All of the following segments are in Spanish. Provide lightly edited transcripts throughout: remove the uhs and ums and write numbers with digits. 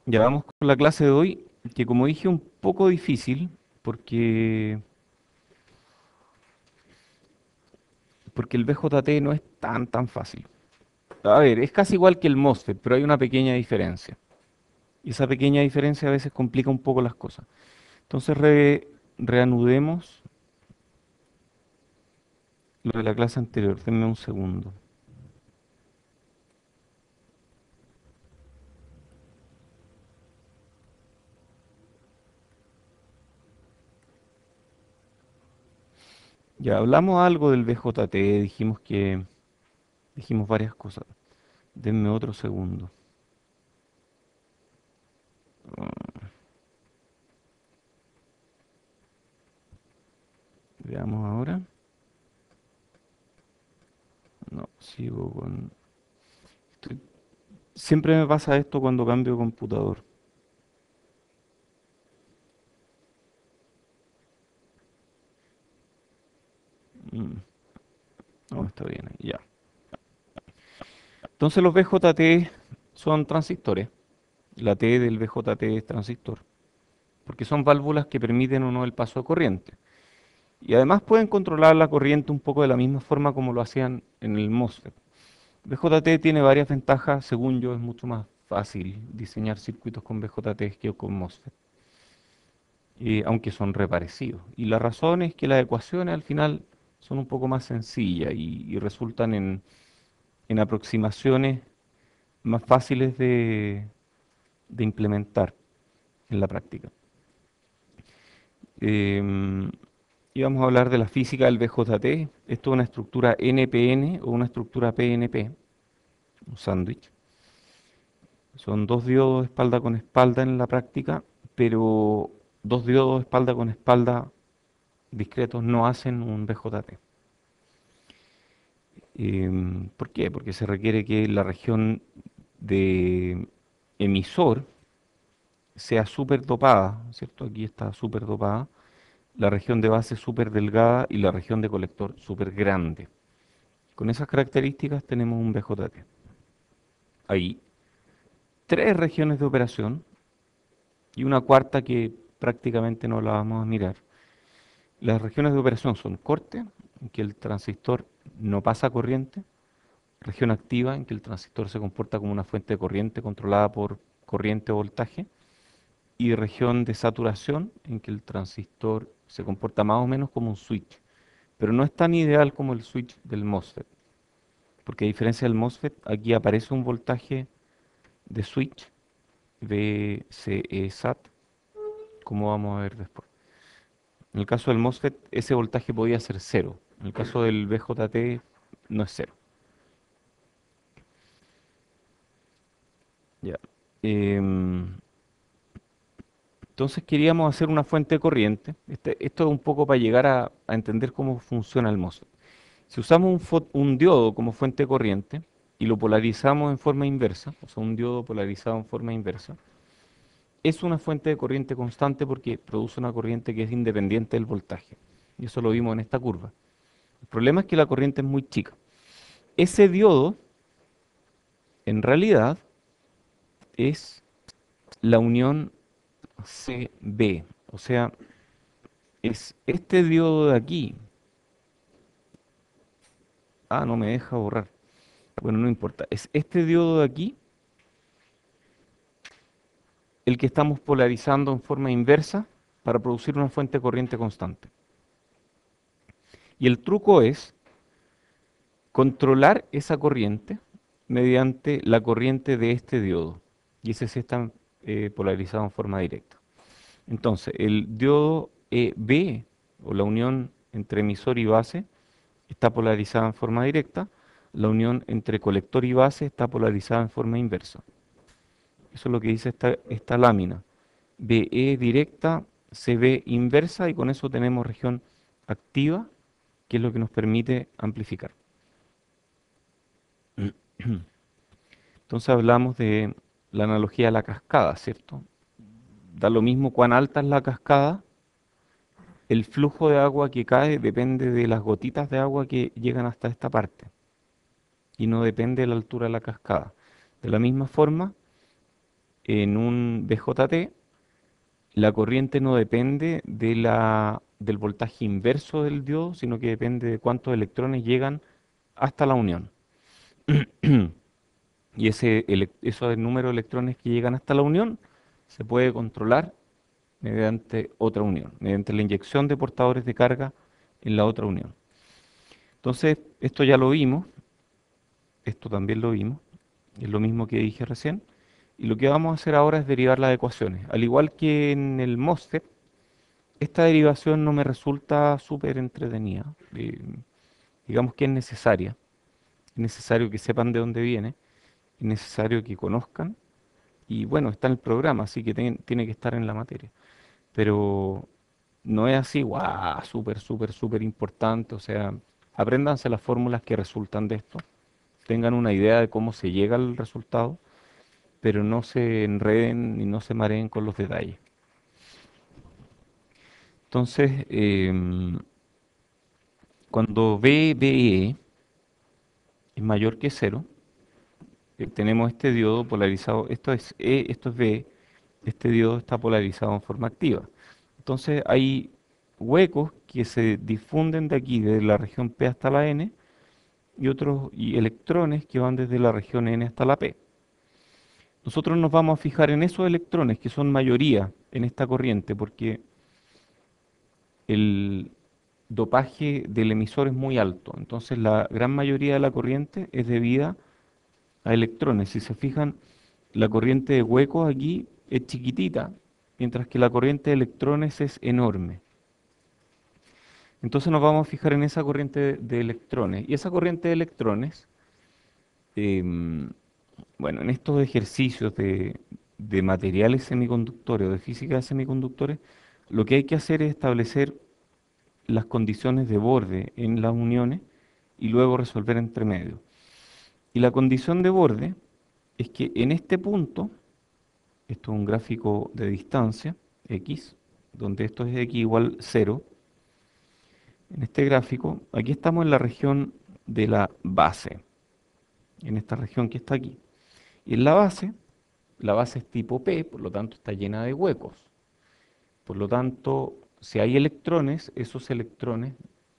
Ya vamos con la clase de hoy, que como dije, un poco difícil, porque, porque el BJT no es tan fácil. A ver, es casi igual que el MOSFET, pero hay una pequeña diferencia. Y esa pequeña diferencia a veces complica un poco las cosas. Entonces reanudemos lo de la clase anterior. Denme un segundo. Ya hablamos algo del BJT, dijimos varias cosas. Denme otro segundo. Ah, veamos ahora. No, sigo con... estoy- Siempre me pasa esto cuando cambio de computador. Mm, no, está bien, ya. Entonces los BJT son transistores. La T del BJT es transistor, porque son válvulas que permiten o no el paso de corriente. Y además pueden controlar la corriente un poco de la misma forma como lo hacían en el MOSFET. BJT tiene varias ventajas, según yo es mucho más fácil diseñar circuitos con BJT que con MOSFET, aunque son reparecidos. Y la razón es que las ecuaciones al final son un poco más sencillas y resultan en aproximaciones más fáciles de implementar en la práctica. Em, y vamos a hablar de la física del BJT. Esto es una estructura NPN o una estructura PNP, un sándwich. Son dos diodos espalda con espalda en la práctica, pero dos diodos espalda con espalda discretos no hacen un BJT. ¿Por qué? Porque se requiere que la región de emisor sea súper dopada, ¿cierto? Aquí está súper dopada, la región de base súper delgada y la región de colector súper grande. Con esas características tenemos un BJT. Hay tres regiones de operación y una cuarta que prácticamente no la vamos a mirar. Las regiones de operación son corte, en que el transistor no pasa corriente; región activa, en que el transistor se comporta como una fuente de corriente controlada por corriente o voltaje; y región de saturación, en que el transistor se comporta más o menos como un switch, pero no es tan ideal como el switch del MOSFET, porque a diferencia del MOSFET, aquí aparece un voltaje de switch, VCE SAT, como vamos a ver después. En el caso del MOSFET, ese voltaje podía ser cero. En el caso del BJT, no es cero. Ya. Em, entonces queríamos hacer una fuente de corriente. Esto es un poco para llegar a entender cómo funciona el MOSFET. Si usamos un diodo como fuente de corriente y lo polarizamos en forma inversa, o sea, un diodo polarizado en forma inversa, es una fuente de corriente constante porque produce una corriente que es independiente del voltaje. Y eso lo vimos en esta curva. El problema es que la corriente es muy chica. Ese diodo, en realidad, es la unión CB. O sea, es este diodo de aquí. Ah, no me deja borrar. Bueno, no importa. Es este diodo de aquí el que estamos polarizando en forma inversa para producir una fuente de corriente constante. Y el truco es controlar esa corriente mediante la corriente de este diodo. Y ese sí está polarizado en forma directa. Entonces, el diodo EB, o la unión entre emisor y base, está polarizada en forma directa. La unión entre colector y base está polarizada en forma inversa. Eso es lo que dice esta lámina. BE directa, CB inversa, y con eso tenemos región activa, que es lo que nos permite amplificar. Entonces hablamos de la analogía de la cascada, ¿cierto? Da lo mismo cuán alta es la cascada, el flujo de agua que cae depende de las gotitas de agua que llegan hasta esta parte y no depende de la altura de la cascada. De la misma forma, en un BJT, la corriente no depende del voltaje inverso del diodo, sino que depende de cuántos electrones llegan hasta la unión. Y eso del número de electrones que llegan hasta la unión se puede controlar mediante otra unión, mediante la inyección de portadores de carga en la otra unión. Entonces, esto ya lo vimos, esto también lo vimos, es lo mismo que dije recién. Y lo que vamos a hacer ahora es derivar las ecuaciones. Al igual que en el MOSFET, esta derivación no me resulta súper entretenida. Digamos que es necesaria. Es necesario que sepan de dónde viene, es necesario que conozcan. Y bueno, está en el programa, así que tiene que estar en la materia. Pero no es así, guau, súper, súper, súper importante. O sea, apréndanse las fórmulas que resultan de esto, tengan una idea de cómo se llega al resultado, pero no se enreden y no se mareen con los detalles. Entonces, cuando VBE es mayor que cero, tenemos este diodo polarizado, esto es E, esto es B, este diodo está polarizado en forma activa. Entonces hay huecos que se difunden de aquí, desde la región P hasta la N, y electrones que van desde la región N hasta la P. Nosotros nos vamos a fijar en esos electrones que son mayoría en esta corriente, porque el dopaje del emisor es muy alto. Entonces la gran mayoría de la corriente es debida a electrones. Si se fijan, la corriente de huecos aquí es chiquitita, mientras que la corriente de electrones es enorme. Entonces nos vamos a fijar en esa corriente de electrones. Y esa corriente de electrones, em, bueno, en estos ejercicios de materiales semiconductores o de física de semiconductores, lo que hay que hacer es establecer las condiciones de borde en las uniones y luego resolver entre medio. Y la condición de borde es que en este punto, esto es un gráfico de distancia, x, donde esto es x igual 0. En este gráfico, aquí estamos en la región de la base, en esta región que está aquí. Y en la base es tipo P, por lo tanto está llena de huecos. Por lo tanto, si hay electrones, esos electrones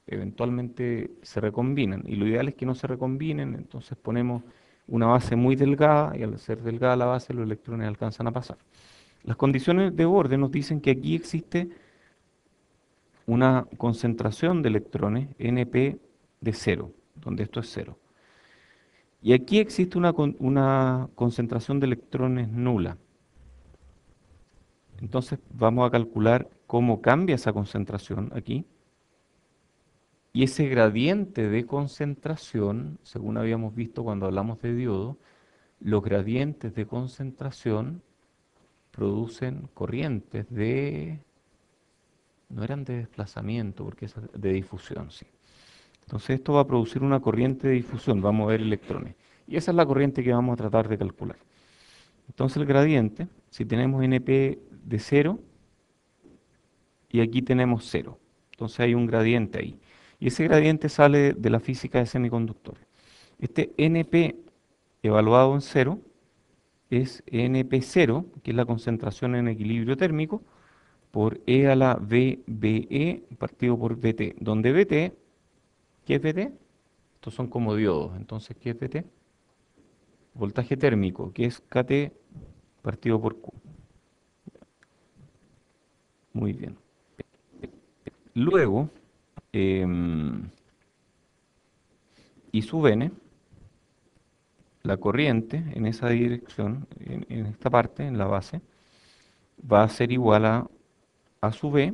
eventualmente se recombinan. Y lo ideal es que no se recombinen, entonces ponemos una base muy delgada y al ser delgada la base los electrones alcanzan a pasar. Las condiciones de borde nos dicen que aquí existe una concentración de electrones NP de cero, donde esto es cero. Y aquí existe una concentración de electrones nula. Entonces vamos a calcular cómo cambia esa concentración aquí. Y ese gradiente de concentración, según habíamos visto cuando hablamos de diodo, los gradientes de concentración producen corrientes no eran de desplazamiento, porque es de difusión, sí. Entonces esto va a producir una corriente de difusión, va a mover electrones. Y esa es la corriente que vamos a tratar de calcular. Entonces el gradiente, si tenemos NP de cero y aquí tenemos cero, entonces hay un gradiente ahí. Y ese gradiente sale de la física de semiconductores. Este NP evaluado en cero es NP0, que es la concentración en equilibrio térmico, por E a la VBE partido por VT, donde VT, ¿qué es VT? Estos son como diodos, entonces, ¿qué es VT? Voltaje térmico, que es KT partido por Q. Muy bien. Luego, I sub n, la corriente en esa dirección, en esta parte, en la base, va a ser igual a sub B,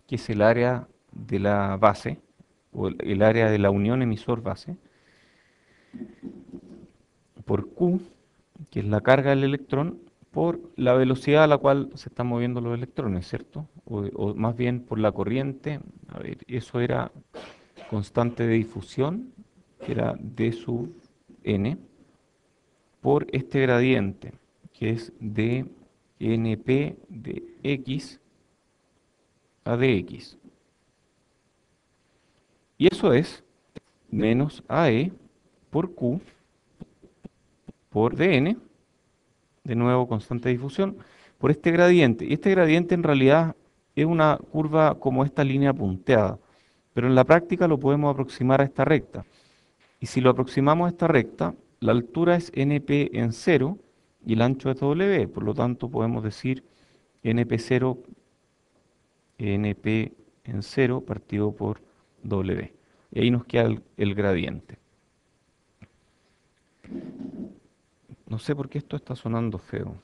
que es el área de la base, o el área de la unión emisor-base, por Q, que es la carga del electrón, por la velocidad a la cual se están moviendo los electrones, ¿cierto? O más bien por la corriente, a ver, eso era constante de difusión, que era D sub n, por este gradiente, que es de NP de X a dx. Y eso es menos AE por Q por dn de nuevo constante de difusión, por este gradiente. Y este gradiente en realidad es una curva como esta línea punteada, pero en la práctica lo podemos aproximar a esta recta. Y si lo aproximamos a esta recta, la altura es np en cero y el ancho es w. Por lo tanto, podemos decir np0, np en cero partido por w. Y ahí nos queda el gradiente. No sé por qué esto está sonando feo.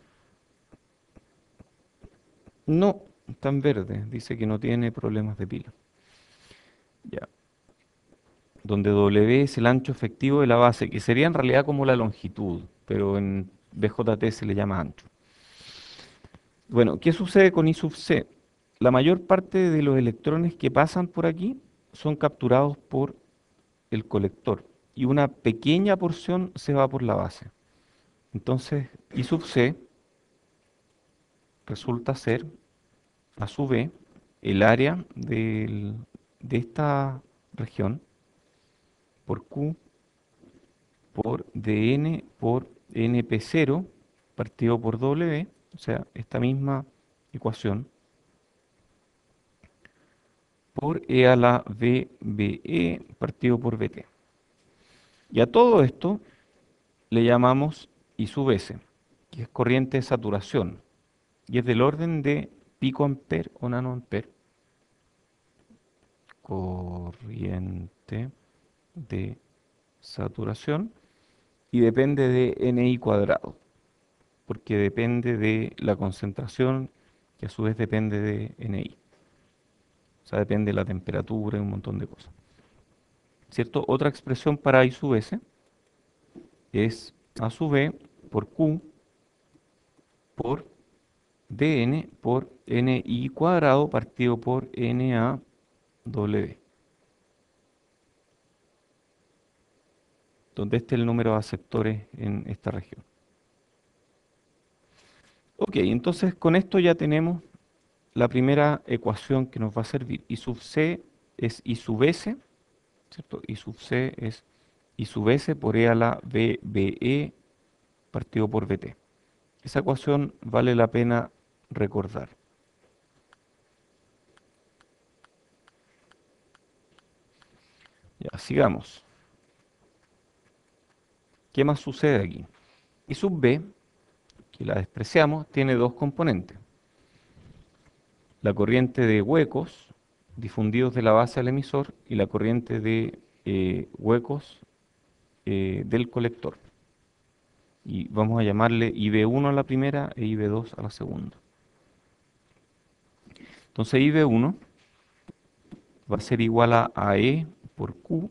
No, está en verde. Dice que no tiene problemas de pila. Ya. Donde W es el ancho efectivo de la base, que sería en realidad como la longitud, pero en BJT se le llama ancho. Bueno, ¿qué sucede con I sub C? La mayor parte de los electrones que pasan por aquí son capturados por el colector y una pequeña porción se va por la base. Entonces, I sub C resulta ser, a su vez, el área de esta región por Q por dn por np0 partido por w, o sea, esta misma ecuación, por e a la vbe partido por bt. Y a todo esto le llamamos I sub s, que es corriente de saturación, y es del orden de picoamper o nanoamper, corriente de saturación, y depende de NI cuadrado, porque depende de la concentración, que a su vez depende de NI. O sea, depende de la temperatura y un montón de cosas. ¿Cierto? Otra expresión para I sub S es A sub V por Q por dN por NI cuadrado partido por NaW, donde este es el número de aceptores en esta región. Ok, entonces con esto ya tenemos la primera ecuación que nos va a servir. I sub C es I sub S, ¿cierto? I sub C es I sub S por E a la VBE partido por VT. Esa ecuación vale la pena recordar. Ya, sigamos. ¿Qué más sucede aquí? I sub B, que la despreciamos, tiene dos componentes. La corriente de huecos difundidos de la base al emisor y la corriente de huecos del colector. Y vamos a llamarle IB1 a la primera e IB2 a la segunda. Entonces IB1 va a ser igual a AE por Q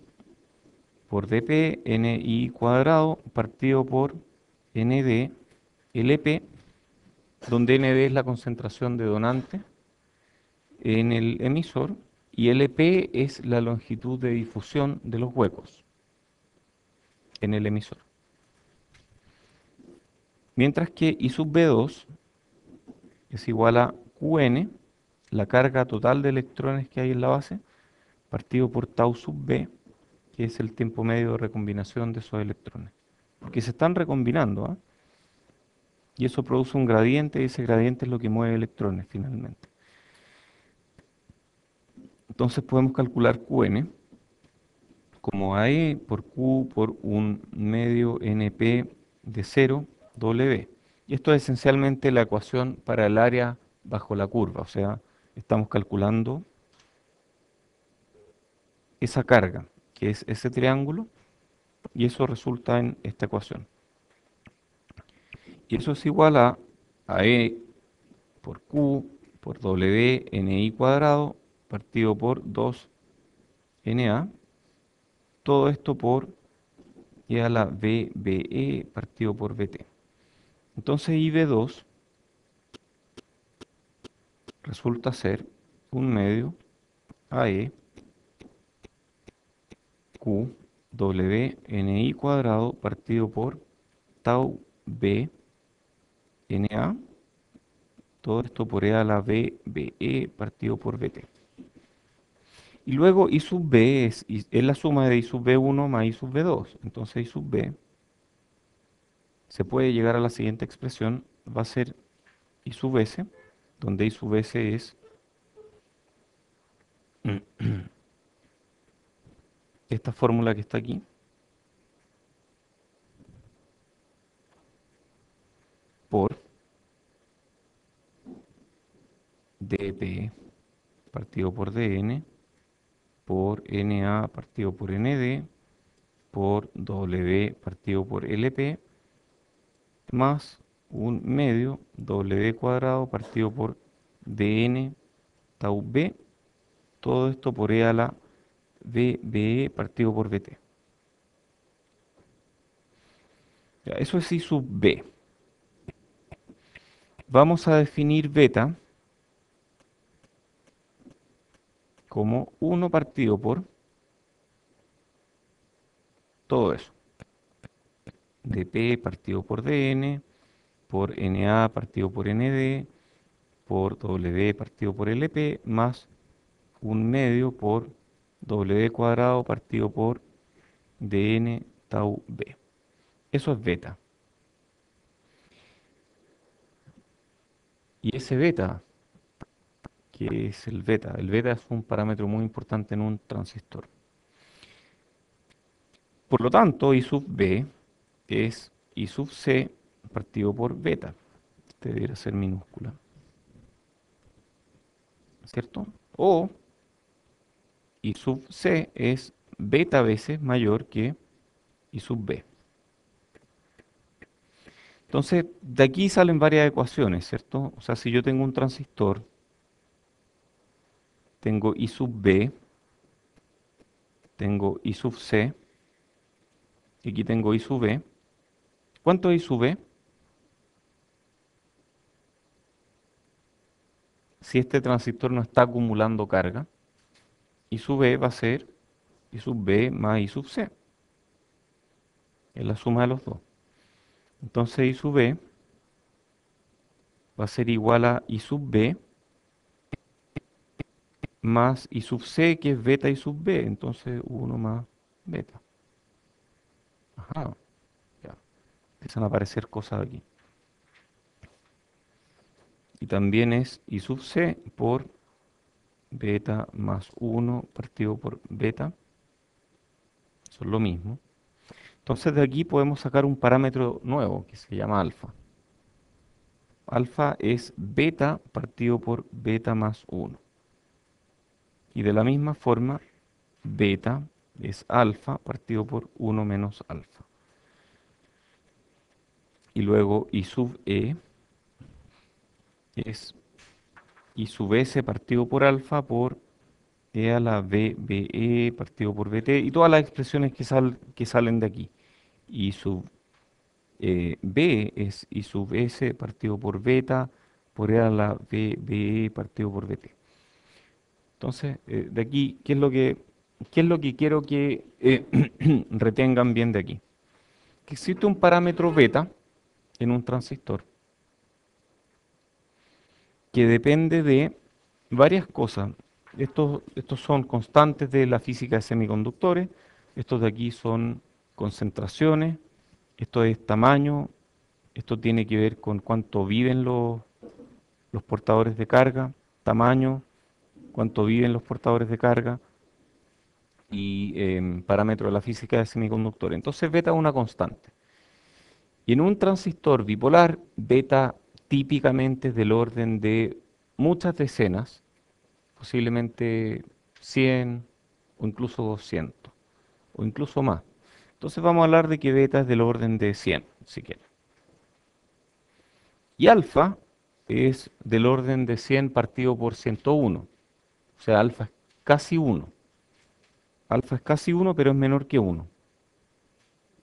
por dp NI cuadrado partido por ND LP, donde ND es la concentración de donante en el emisor y LP es la longitud de difusión de los huecos en el emisor. Mientras que I sub B2 es igual a Qn, la carga total de electrones que hay en la base, partido por tau sub B, que es el tiempo medio de recombinación de esos electrones. Porque se están recombinando, ¿ah? Y eso produce un gradiente, y ese gradiente es lo que mueve electrones finalmente. Entonces podemos calcular Qn como AE por Q por un medio NP de 0 W. Y esto es esencialmente la ecuación para el área bajo la curva, o sea, estamos calculando esa carga, que es ese triángulo, y eso resulta en esta ecuación. Y eso es igual a E por Q por W NI cuadrado partido por 2 NA, todo esto por E a la VBE partido por VT. Entonces IB2 resulta ser un medio AE Q W NI cuadrado partido por tau B NA, todo esto por E a la VBE partido por VT. Y luego I sub B es la suma de I sub B1 más I sub B2. Entonces I sub B se puede llegar a la siguiente expresión, va a ser I sub s, donde I sub s es esta fórmula que está aquí, por dp partido por dn, por na partido por nd, por w partido por lp, más un medio w cuadrado partido por dn tau b, todo esto por e a la bbe partido por bt. Ya, eso es I sub b. Vamos a definir beta como 1 partido por todo eso. dp partido por dn, por na partido por nd, por w partido por lp, más un medio por w cuadrado partido por dn tau b. Eso es beta. Y ese beta, ¿qué es el beta? El beta es un parámetro muy importante en un transistor. Por lo tanto, I sub b es I sub c partido por beta. Este debería ser minúscula, ¿cierto? O I sub c es beta veces mayor que I sub b. Entonces, de aquí salen varias ecuaciones, ¿cierto? O sea, si yo tengo un transistor, tengo I sub b, tengo I sub c, y aquí tengo I sub b. ¿Cuánto es I sub b? Si este transistor no está acumulando carga, I sub b va a ser I sub b más I sub c. Es la suma de los dos. Entonces I sub b va a ser igual a I sub b más I sub c, que es beta I sub b. Entonces 1 más beta. Ajá, ya. Empiezan a aparecer cosas aquí. Y también es I sub c por beta más 1 partido por beta. Eso es lo mismo. Entonces de aquí podemos sacar un parámetro nuevo que se llama alfa. Alfa es beta partido por beta más 1. Y de la misma forma, beta es alfa partido por 1 menos alfa. Y luego I sub e es I sub s partido por alfa por e a la bbe partido por bt. Y todas las expresiones que salen de aquí. I sub b es I sub s partido por beta por e a la bbe partido por bt. Entonces, de aquí, qué es lo que quiero que retengan bien de aquí? Que existe un parámetro beta en un transistor que depende de varias cosas. Estos son constantes de la física de semiconductores, estos de aquí son concentraciones, esto es tamaño, esto tiene que ver con cuánto viven los portadores de carga, tamaño, cuánto viven los portadores de carga y parámetro de la física de semiconductores. Entonces beta es una constante. Y en un transistor bipolar, beta típicamente es del orden de muchas decenas, posiblemente 100 o incluso 200 o incluso más. Entonces vamos a hablar de que beta es del orden de 100, si quieren. Y alfa es del orden de 100 partido por 101. O sea, alfa es casi 1. Alfa es casi 1, pero es menor que 1.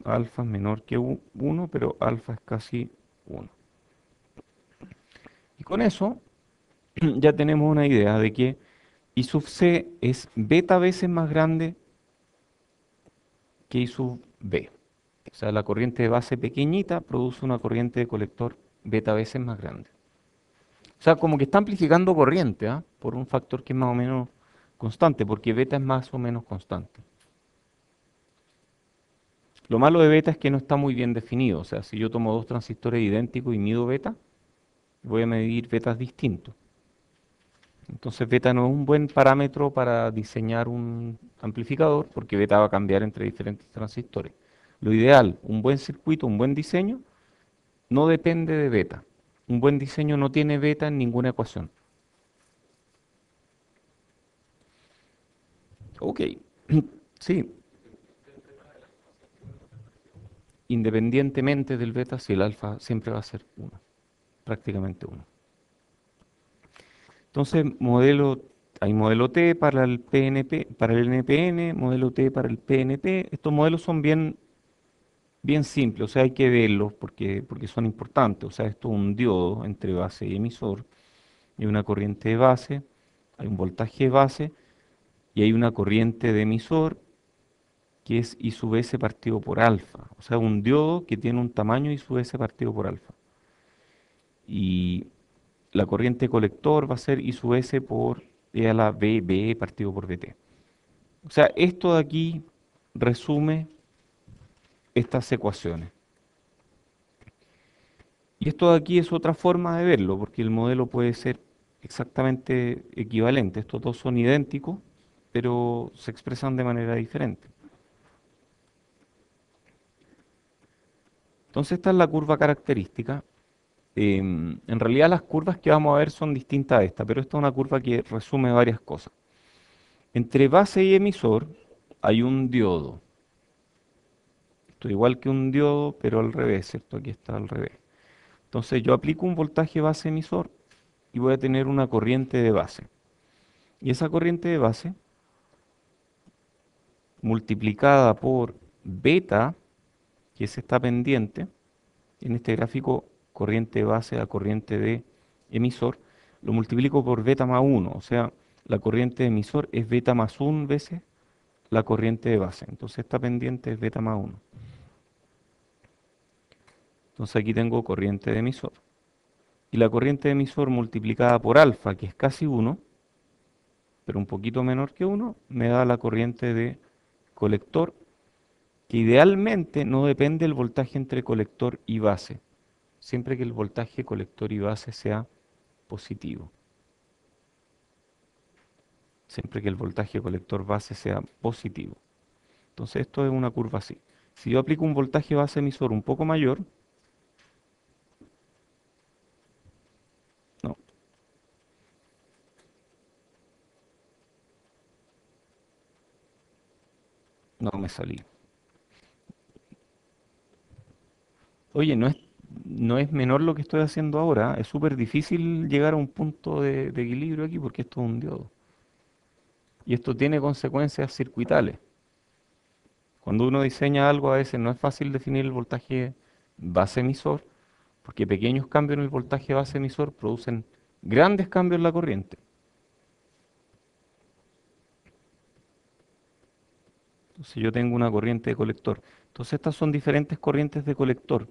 Alfa es menor que 1, pero alfa es casi 1. Y con eso ya tenemos una idea de que I sub c es beta veces más grande que I sub b. O sea, la corriente de base pequeñita produce una corriente de colector beta veces más grande. O sea, como que está amplificando corriente, ¿ah? Por un factor que es más o menos constante, porque beta es más o menos constante. Lo malo de beta es que no está muy bien definido. O sea, si yo tomo dos transistores idénticos y mido beta, voy a medir betas distintos. Entonces beta no es un buen parámetro para diseñar un amplificador porque beta va a cambiar entre diferentes transistores. Lo ideal, un buen circuito, un buen diseño, no depende de beta. Un buen diseño no tiene beta en ninguna ecuación. Ok, sí, independientemente del beta, si el alfa siempre va a ser uno, prácticamente uno. Entonces, hay modelo T para el PNP, para el NPN, modelo T para el PNP. Estos modelos son bien simples, o sea, hay que verlos porque son importantes. O sea, esto es un diodo entre base y emisor, hay una corriente de base, hay un voltaje de base y hay una corriente de emisor que es I sub S partido por alfa. O sea, un diodo que tiene un tamaño I sub S partido por alfa. Y la corriente colector va a ser I sub S por E a la B, B partido por BT. O sea, esto de aquí resume estas ecuaciones. Y esto de aquí es otra forma de verlo, porque el modelo puede ser exactamente equivalente. Estos dos son idénticos, pero se expresan de manera diferente. Entonces esta es la curva característica. En realidad las curvas que vamos a ver son distintas a esta, pero esta es una curva que resume varias cosas. Entre base y emisor hay un diodo. Esto es igual que un diodo, pero al revés, ¿cierto? Aquí está al revés. Entonces yo aplico un voltaje base emisor y voy a tener una corriente de base. Y esa corriente de base multiplicada por beta, que es esta pendiente, en este gráfico corriente de base a corriente de emisor, lo multiplico por beta más uno, o sea, la corriente de emisor es beta más 1 veces la corriente de base. Entonces esta pendiente es beta más uno. Entonces aquí tengo corriente de emisor. Y la corriente de emisor multiplicada por alfa, que es casi uno, pero un poquito menor que uno, me da la corriente de colector, que idealmente no depende del voltaje entre colector y base, siempre que el voltaje colector y base sea positivo. Siempre que el voltaje colector base sea positivo. Entonces esto es una curva así. Si yo aplico un voltaje base emisor un poco mayor, no, no me salí. Oye, no es menor lo que estoy haciendo ahora. Es súper difícil llegar a un punto de equilibrio aquí porque esto es un diodo. Y esto tiene consecuencias circuitales. Cuando uno diseña algo a veces no es fácil definir el voltaje base emisor porque pequeños cambios en el voltaje base emisor producen grandes cambios en la corriente. Entonces yo tengo una corriente de colector. Entonces estas son diferentes corrientes de colector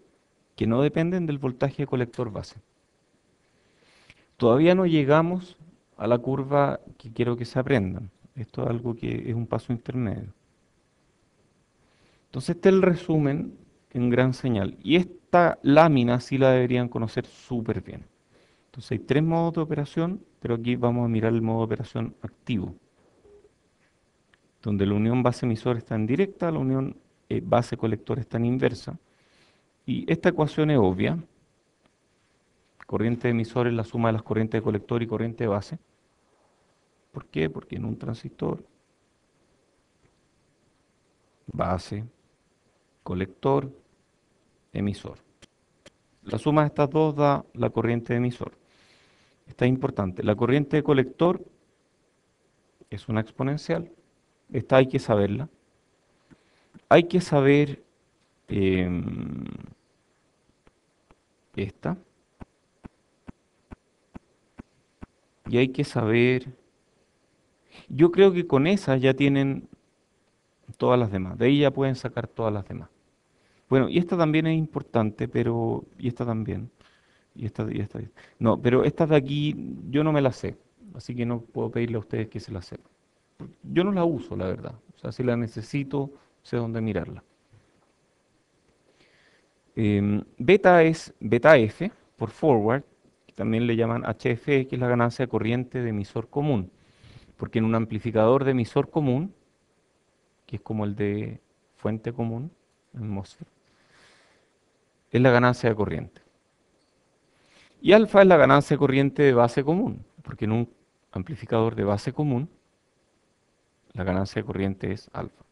que no dependen del voltaje de colector base. Todavía no llegamos a la curva que quiero que se aprendan. Esto es algo que es un paso intermedio. Entonces este es el resumen en gran señal. Y esta lámina sí la deberían conocer súper bien. Entonces hay tres modos de operación, pero aquí vamos a mirar el modo de operación activo, donde la unión base emisor está en directa, la unión base colector está en inversa. Y esta ecuación es obvia. Corriente de emisor es la suma de las corrientes de colector y corriente de base. ¿Por qué? Porque en un transistor, base, colector, emisor. La suma de estas dos da la corriente de emisor. Esta es importante. La corriente de colector es una exponencial. Esta hay que saberla. Hay que saber esta. Y hay que saber... Yo creo que con esa ya tienen todas las demás. De ahí ya pueden sacar todas las demás. Bueno, y esta también es importante, pero... Y esta también. Y esta. No, pero estas de aquí yo no me las sé. Así que no puedo pedirle a ustedes que se las sepan. Yo no la uso, la verdad. O sea, si la necesito, sé dónde mirarla. Beta es beta F por forward, que también le llaman HF, que es la ganancia de corriente de emisor común, porque en un amplificador de emisor común, que es como el de fuente común, el MOSFET, es la ganancia de corriente. Y alfa es la ganancia de corriente de base común, porque en un amplificador de base común, la ganancia de corriente es alfa.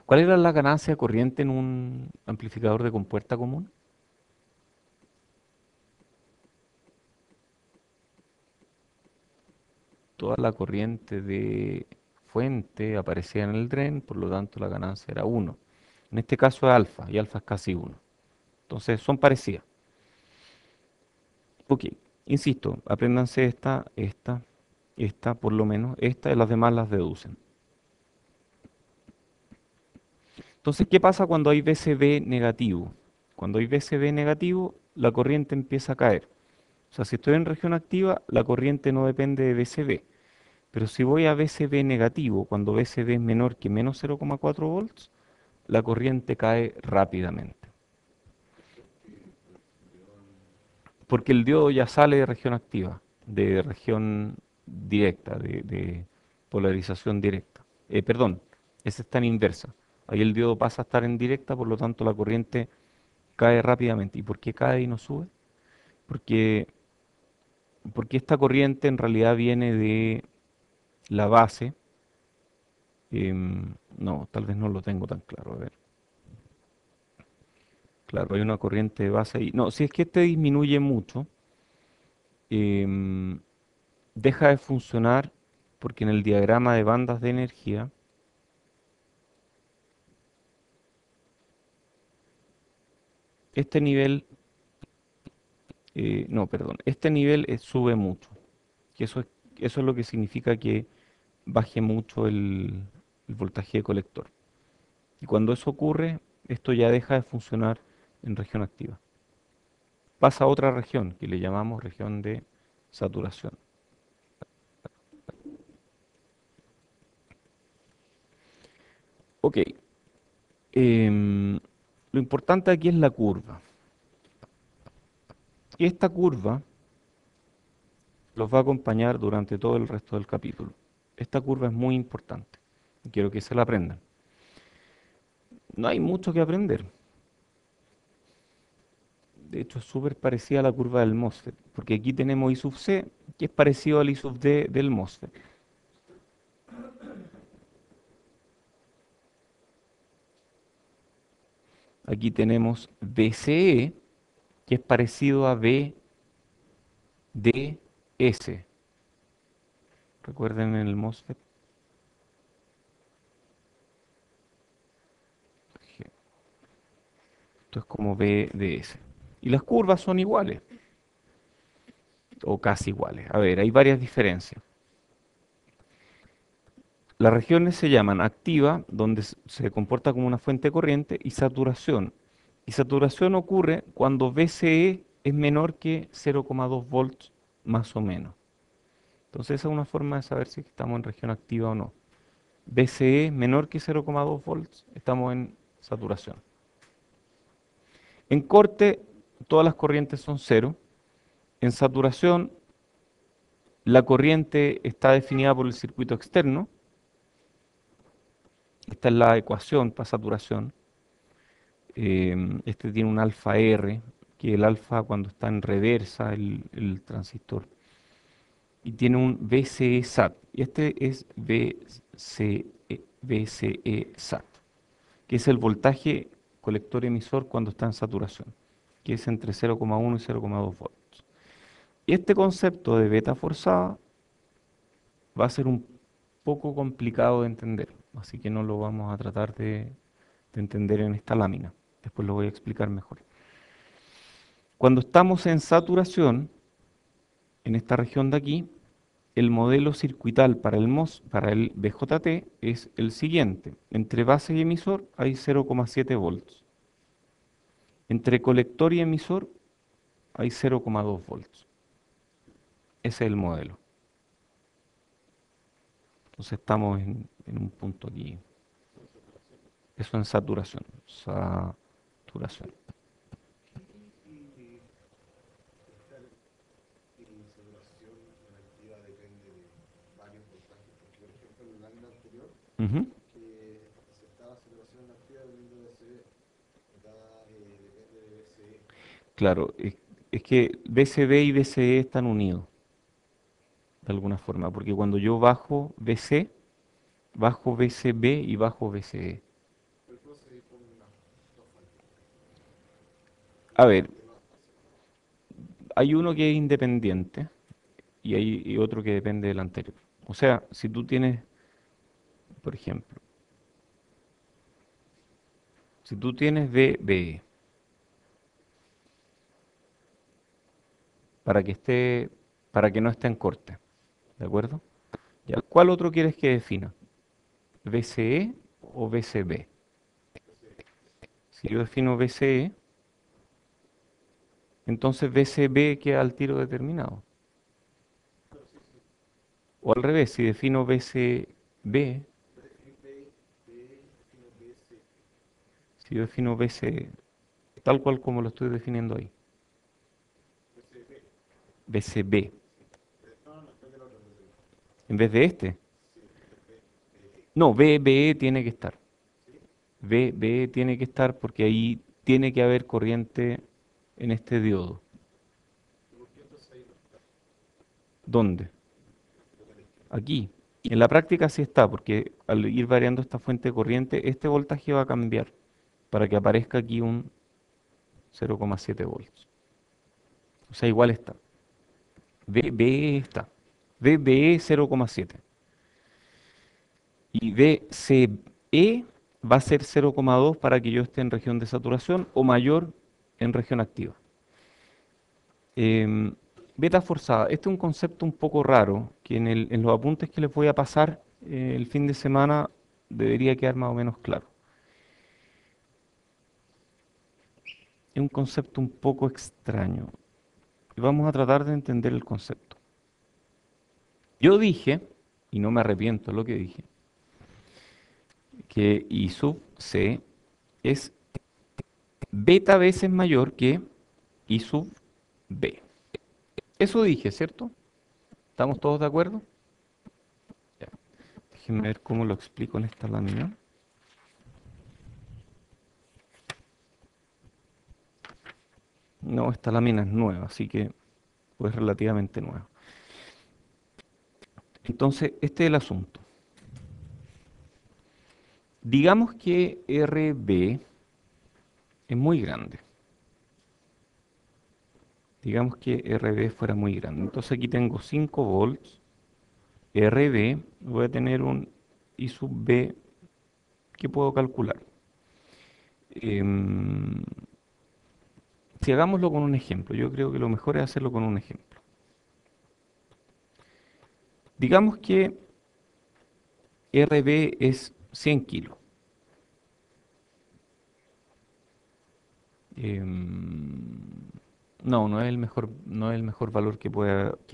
¿Cuál era la ganancia de corriente en un amplificador de compuerta común? Toda la corriente de fuente aparecía en el dren, por lo tanto la ganancia era 1. En este caso es alfa, y alfa es casi 1. Entonces son parecidas. Ok, insisto, apréndanse esta por lo menos, esta y las demás las deducen. Entonces, ¿qué pasa cuando hay VCB negativo? Cuando hay VCB negativo, la corriente empieza a caer. O sea, si estoy en región activa, la corriente no depende de VCB. Pero si voy a VCB negativo, cuando VCB es menor que menos 0,4 volts, la corriente cae rápidamente. Porque el diodo ya sale de región activa, de región directa, de polarización directa. Perdón, esa está en inversa. Ahí el diodo pasa a estar en directa, por lo tanto la corriente cae rápidamente. ¿Y por qué cae y no sube? Porque, porque esta corriente en realidad viene de la base. No, tal vez no lo tengo tan claro. A ver. Claro, hay una corriente de base ahí. No, si es que este disminuye mucho, em, deja de funcionar porque en el diagrama de bandas de energía, este nivel, no, perdón, este nivel sube mucho. Que eso es lo que significa que baje mucho el voltaje de colector. Y cuando eso ocurre, esto ya deja de funcionar en región activa. Pasa a otra región que le llamamos región de saturación. Ok, lo importante aquí es la curva. Y esta curva los va a acompañar durante todo el resto del capítulo. Esta curva es muy importante y quiero que se la aprendan. No hay mucho que aprender. De hecho, es súper parecida a la curva del MOSFET, porque aquí tenemos I sub C, que es parecido al I sub D del MOSFET. Aquí tenemos BCE, que es parecido a BDS. Recuerden en el MOSFET. Esto es como BDS. Y las curvas son iguales, o casi iguales. A ver, hay varias diferencias. Las regiones se llaman activa, donde se comporta como una fuente de corriente, y saturación. Y saturación ocurre cuando VCE es menor que 0,2 volts más o menos. Entonces esa es una forma de saber si estamos en región activa o no. VCE menor que 0,2 volts, estamos en saturación. En corte, todas las corrientes son cero. En saturación, la corriente está definida por el circuito externo. Esta es la ecuación para saturación. Este tiene un alfa R, que el alfa cuando está en reversa el transistor. Y tiene un VCE SAT. Y este es VCE SAT, que es el voltaje colector emisor cuando está en saturación, que es entre 0,1 y 0,2 volts. Y este concepto de beta forzada va a ser un poco complicado de entender, así que no lo vamos a tratar de entender en esta lámina. Después lo voy a explicar mejor. Cuando estamos en saturación, en esta región de aquí, el modelo circuital para el MOS, para el BJT, es el siguiente. Entre base y emisor hay 0,7 volts. Entre colector y emisor hay 0,2 volts. Ese es el modelo. Entonces estamos en un punto aquí. Eso en saturación. Saturación. saturación. Y esta saturación relativa depende de varios voltajes, porque por ejemplo en la lámina anterior, Ujú. que se está la saturación activa dependiendo de VCB, acá depende de VCE. Claro, es que VCB y VCE están unidos de alguna forma, porque cuando yo bajo VC, bajo VCB y bajo VCE. Pero ¿cómo se disponen las dos fuentes? A Una ver, parte más fácil. hay uno que es independiente y hay otro que depende del anterior. O sea, si tú tienes, por ejemplo, si tú tienes VBE para que esté, para que no esté en corte, ¿de acuerdo? Ya, ¿cuál otro quieres que defina? ¿VCE o VCB? Entonces, Si yo defino VCE, entonces VCB queda al tiro determinado. claro, sí, sí. O al revés, si defino VCB, Voy a definir defino BC. si yo defino VCE, tal cual como lo estoy definiendo ahí, BCB. VCB, Sí. No, no, no, estoy del otro, entonces. en vez de este, Sí, BE. no, VBE tiene que estar. ¿Sí? VBE tiene que estar porque ahí tiene que haber corriente en este diodo. ¿Y por qué entonces ahí no está? ¿Dónde? Acá a la izquierda. Aquí. En la práctica sí está, porque al ir variando esta fuente de corriente, este voltaje va a cambiar para que aparezca aquí un 0,7 volts. O sea, igual está. VBE está. VBE 0,7. Y VCE va a ser 0,2 para que yo esté en región de saturación o mayor en región activa. Em, Beta forzada. Este es un concepto un poco raro que en los apuntes que les voy a pasar el fin de semana debería quedar más o menos claro. Es un concepto un poco extraño y vamos a tratar de entender el concepto. Yo dije, y no me arrepiento de lo que dije, que I sub C es beta veces mayor que I sub B. Eso dije, ¿cierto? ¿Estamos todos de acuerdo? Ya. Déjenme ver cómo lo explico en esta lámina. No, esta lámina es nueva, así que pues relativamente nueva. Entonces, este es el asunto. Digamos que RB es muy grande. Digamos que RB fuera muy grande. Entonces aquí tengo 5 volts. RB, voy a tener un I sub B que puedo calcular. Em, si hagámoslo con un ejemplo, yo creo que lo mejor es hacerlo con un ejemplo. Digamos que RB es 100 kilos. Em, no, no es el mejor valor que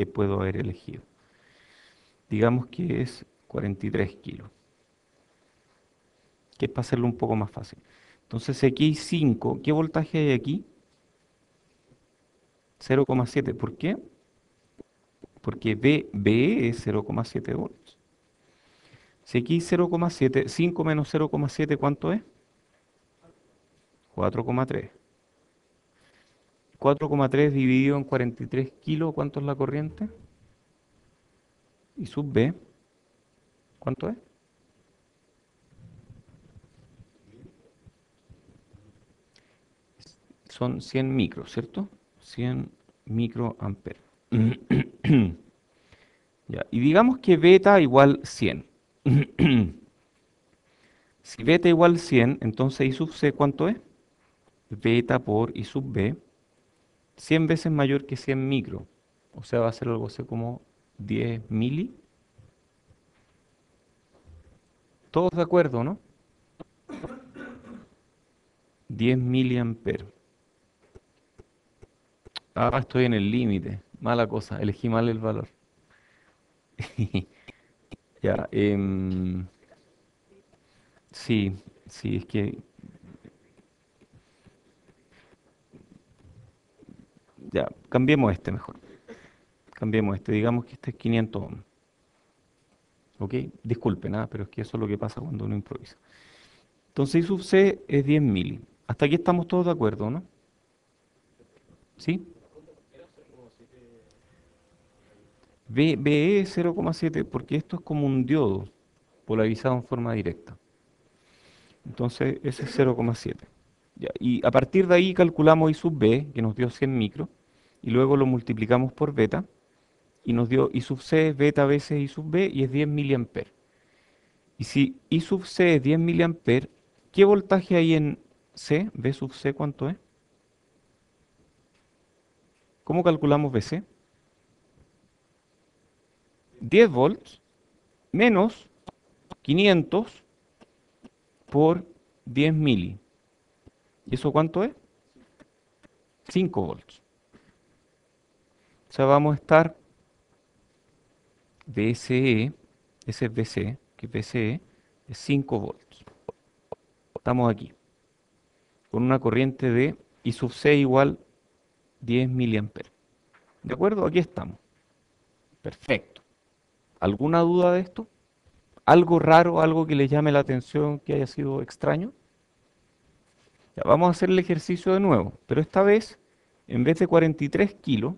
puedo haber elegido. Digamos que es 43 kilos, que es para hacerlo un poco más fácil. Entonces, si aquí hay 5, ¿qué voltaje hay aquí? 0,7. ¿Por qué? Porque VB es 0,7 volts. Si aquí hay 0,7, 5 menos 0,7, ¿cuánto es? 4,3. 4,3 dividido en 43 kilos, ¿cuánto es la corriente? Y sub B, ¿cuánto es? Son 100 micros, ¿cierto? 100 microamperes. Ya, y digamos que beta igual 100. Si beta igual 100, entonces I sub C, ¿cuánto es? Beta por I sub B, 100 veces mayor que 100 micro. O sea, va a ser algo así como 10 mili. Todos de acuerdo, ¿no? 10 miliamperes. Ah, estoy en el límite. Mala cosa, elegí mal el valor. Ya, sí, sí, es que Ya, cambiemos este mejor. Cambiemos este, digamos que este es 500 ohms. ¿Ok? Disculpen, pero es que eso es lo que pasa cuando uno improvisa. Entonces I sub C es 10 mili. Hasta aquí estamos todos de acuerdo, ¿no? ¿Sí? BE es 0,7 porque esto es como un diodo polarizado en forma directa. Entonces ese es 0,7. Ya, y a partir de ahí calculamos I sub B, que nos dio 100 micros, y luego lo multiplicamos por beta, y nos dio I sub C es beta veces I sub B, y es 10 miliamperes. Y si I sub C es 10 miliamperes, ¿qué voltaje hay en C? ¿B sub C cuánto es? ¿Cómo calculamos BC? 10 volts menos 500 por 10 mili. ¿Y eso cuánto es? 5 volts. O sea, vamos a estar BSE, ese es BC, que BCE es 5 volts. Estamos aquí, con una corriente de I sub C igual 10 miliamperes. ¿De acuerdo? Aquí estamos. Perfecto. ¿Alguna duda de esto? ¿Algo raro, algo que les llame la atención, que haya sido extraño? Ya, vamos a hacer el ejercicio de nuevo, pero esta vez, en vez de 43 kilos,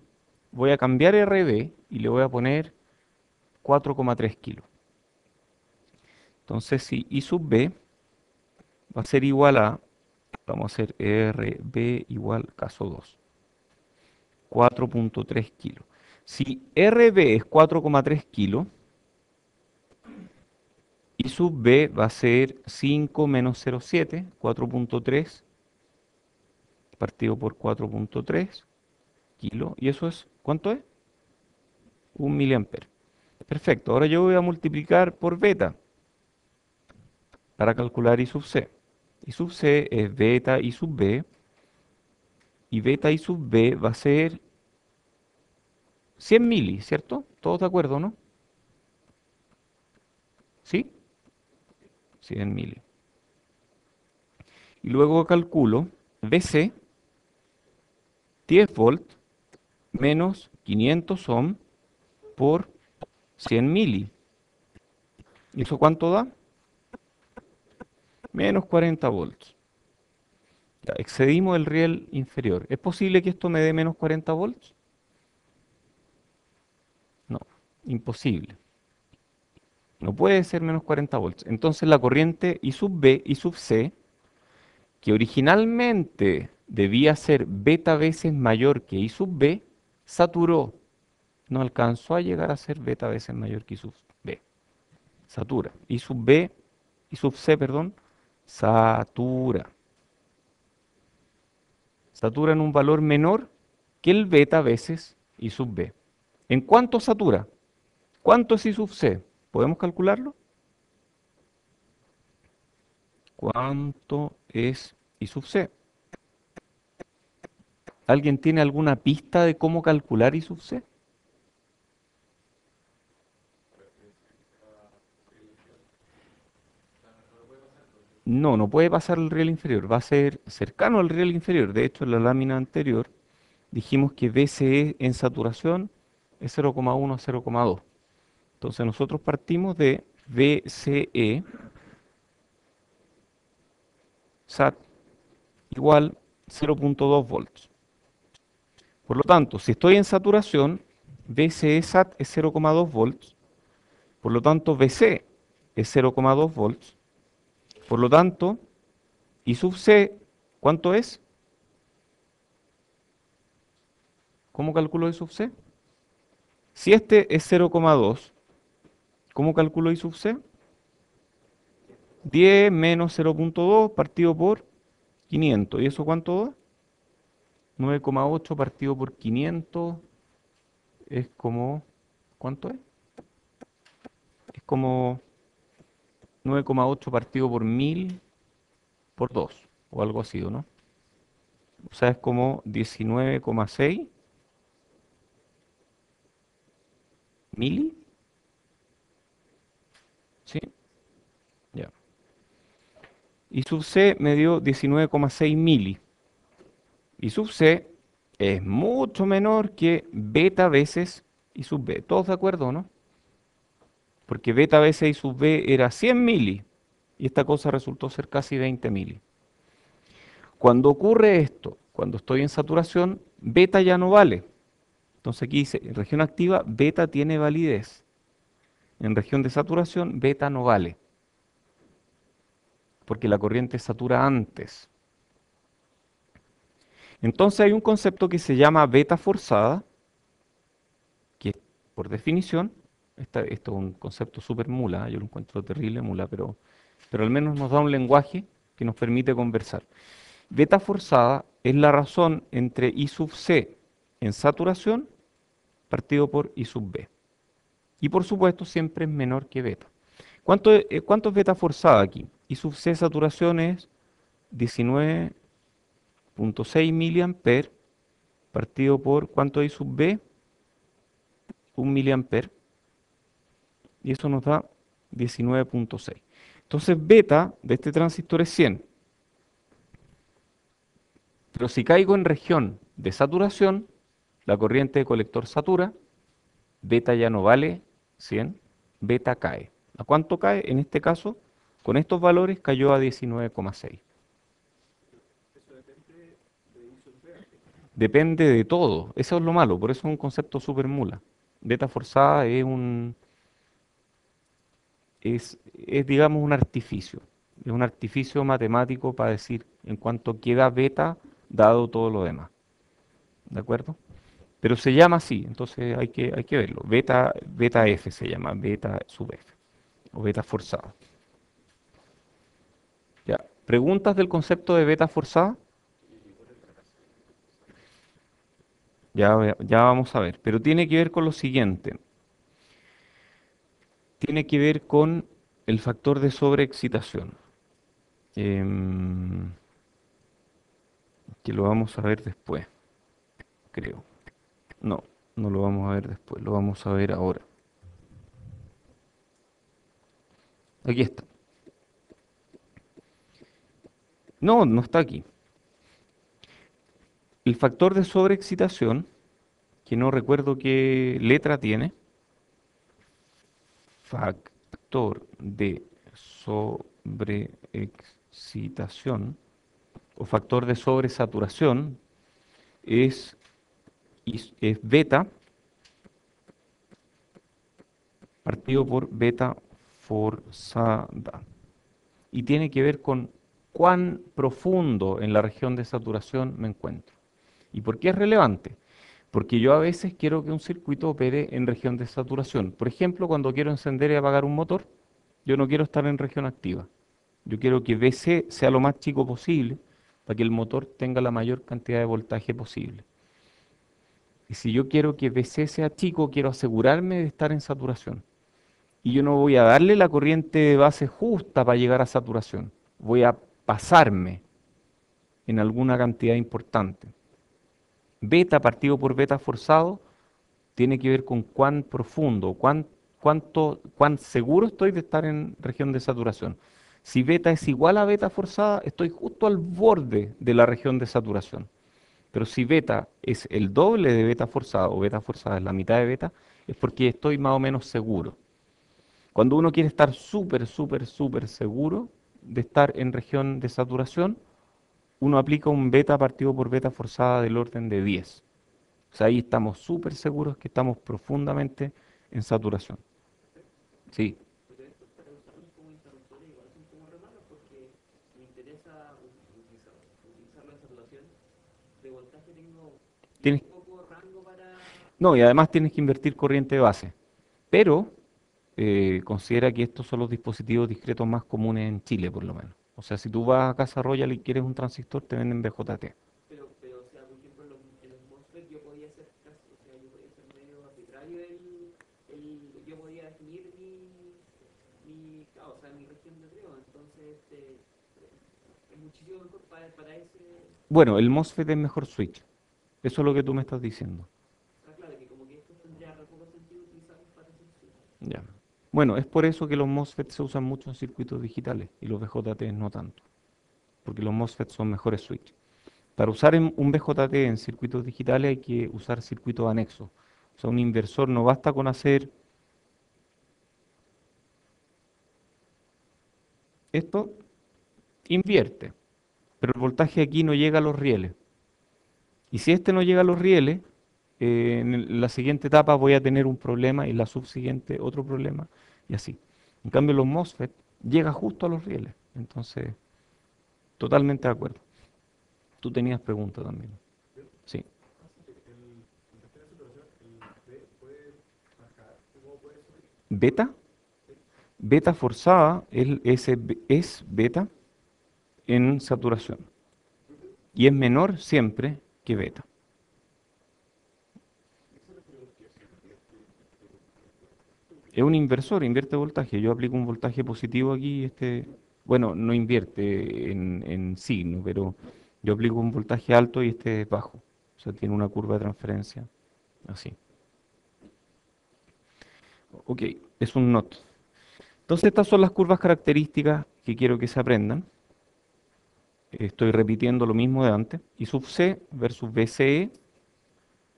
voy a cambiar RB y le voy a poner 4,3 kilos. Entonces, si I sub B va a ser igual a, vamos a hacer RB igual caso 2, 4,3 kilos. Si RB es 4,3 kilos, I sub B va a ser 5 menos 0,7, 4,3 partido por 4,3 kilos. ¿Y eso es, cuánto es? 1 miliamperes. Perfecto, ahora yo voy a multiplicar por beta para calcular I sub C. I sub C es beta I sub B, y beta I sub B va a ser 100 mili, ¿cierto? ¿Todos de acuerdo, no? ¿Sí? 100 mili. Y luego calculo BC, 10 volts menos 500 ohm por 100 mili. ¿Y eso cuánto da? Menos 40 volts. Ya, excedimos el riel inferior. ¿Es posible que esto me dé menos 40 volts? No, imposible. No puede ser menos 40 volts. Entonces la corriente I sub B, I sub C, que originalmente debía ser beta veces mayor que I sub B, saturó. No alcanzó a llegar a ser beta veces mayor que I sub B. Satura. I sub B, I sub C, perdón, satura. Satura en un valor menor que el beta veces I sub B. ¿En cuánto satura? ¿Cuánto es I sub C? ¿Podemos calcularlo? ¿Cuánto es I sub C? ¿Alguien tiene alguna pista de cómo calcular I sub C? No, no puede pasar el riel inferior, va a ser cercano al riel inferior. De hecho, en la lámina anterior dijimos que BCE en saturación es 0,1 a 0,2. Entonces nosotros partimos de BCE SAT igual 0,2 volts. Por lo tanto, si estoy en saturación, BCE SAT es 0,2 volts. Por lo tanto, BC es 0,2 volts. Por lo tanto, I sub C, ¿cuánto es? ¿Cómo calculo I sub C? Si este es 0,2, ¿cómo calculo I sub C? 10 menos 0,2 partido por 500. ¿Y eso cuánto da? 9,8 partido por 500 es como, ¿cuánto es? Es como 9,8 partido por 1000 por 2 o algo así, ¿o no? O sea, es como 19,6 mili, ¿sí? Ya. Y sub C me dio 19,6 mili. Y sub C es mucho menor que beta veces I sub B. ¿Todos de acuerdo, no? Porque beta veces I sub B era 100 mili y esta cosa resultó ser casi 20 mili. Cuando ocurre esto, cuando estoy en saturación, beta ya no vale. Entonces aquí dice, en región activa, beta tiene validez. En región de saturación, beta no vale, porque la corriente satura antes. Entonces hay un concepto que se llama beta forzada, que por definición, esto es un concepto súper mula, yo lo encuentro terrible mula, pero al menos nos da un lenguaje que nos permite conversar. Beta forzada es la razón entre I sub C en saturación partido por I sub B. Y por supuesto siempre es menor que beta. ¿Cuánto es beta forzada aquí? I sub C saturación es 19,6 miliamperes partido por ¿cuánto es I sub B? 1 miliamper. Y eso nos da 19,6. Entonces beta de este transistor es 100. Pero si caigo en región de saturación, la corriente de colector satura, beta ya no vale 100, beta cae. ¿A cuánto cae? En este caso, con estos valores cayó a 19,6. Eso depende de I sub B. Depende de todo. Eso es lo malo, por eso es un concepto súper mula. Beta forzada es, digamos, un artificio. Es un artificio matemático para decir en cuánto queda beta dado todo lo demás. ¿De acuerdo? Pero se llama así, entonces hay que verlo. Beta F se llama, beta sub F, o beta forzada. Ya. ¿Preguntas del concepto de beta forzada? Ya vamos a ver. Pero tiene que ver con lo siguiente. Tiene que ver con el factor de sobreexcitación. em, que lo vamos a ver después, creo. No, no lo vamos a ver después, lo vamos a ver ahora. Aquí está. No, no está aquí. El factor de sobreexcitación, que no recuerdo qué letra tiene, factor de sobreexcitación o factor de sobresaturación es beta partido por beta forzada. Y tiene que ver con cuán profundo en la región de saturación me encuentro. ¿Y por qué es relevante? Porque yo a veces quiero que un circuito opere en región de saturación. Por ejemplo, cuando quiero encender y apagar un motor, yo no quiero estar en región activa. Yo quiero que VC sea lo más chico posible para que el motor tenga la mayor cantidad de voltaje posible. Y si yo quiero que VC sea chico, quiero asegurarme de estar en saturación. Y yo no voy a darle la corriente de base justa para llegar a saturación. Voy a pasarme en alguna cantidad importante. Beta partido por beta forzado tiene que ver con cuán profundo, cuán seguro estoy de estar en región de saturación. Si beta es igual a beta forzada, estoy justo al borde de la región de saturación. Pero si beta es el doble de beta forzada o beta forzada es la mitad de beta, es porque estoy más o menos seguro. Cuando uno quiere estar súper, súper, súper seguro de estar en región de saturación, uno aplica un beta partido por beta forzada del orden de 10. O sea, ahí estamos súper seguros que estamos profundamente en saturación. Sí, Pero estos para usarlos como interruptores igual son como re malos porque si me interesa utilizarlo en saturación, de voltaje tengo bien tienes, poco rango para... no, y además tienes que invertir corriente de base. Pero considera que estos son los dispositivos discretos más comunes en Chile, por lo menos. O sea, si tú vas a Casa Royal y quieres un transistor, te venden BJT. Pero, o sea, por ejemplo, en los MOSFET yo podía hacer casi, o sea, yo podía ser medio arbitrario yo podía definir o sea, mi región de trigo, entonces es muchísimo mejor para ese, Bueno, el MOSFET es mejor switch. Eso es lo que tú me estás diciendo. ah, claro, que como que esto tendría re poco sentido utilizarlos para ese switch. Ya. Bueno, es por eso que los MOSFET se usan mucho en circuitos digitales y los BJT no tanto, porque los MOSFET son mejores switch. Para usar un BJT en circuitos digitales hay que usar circuitos anexos. O sea, un inversor no basta con hacer esto, invierte, pero el voltaje aquí no llega a los rieles. Y si este no llega a los rieles, la siguiente etapa voy a tener un problema y la subsiguiente otro problema y así. En cambio, los MOSFET llega justo a los rieles. Entonces, totalmente de acuerdo. Tú tenías pregunta también. Sí. Beta. Beta forzada es beta en saturación. Y es menor siempre que beta. Es un inversor, invierte voltaje. Yo aplico un voltaje positivo aquí, bueno, no invierte en signo, pero yo aplico un voltaje alto y este es bajo. O sea, tiene una curva de transferencia así. Ok, es un NOT. Entonces estas son las curvas características que quiero que se aprendan. Estoy repitiendo lo mismo de antes. I sub C versus BCE.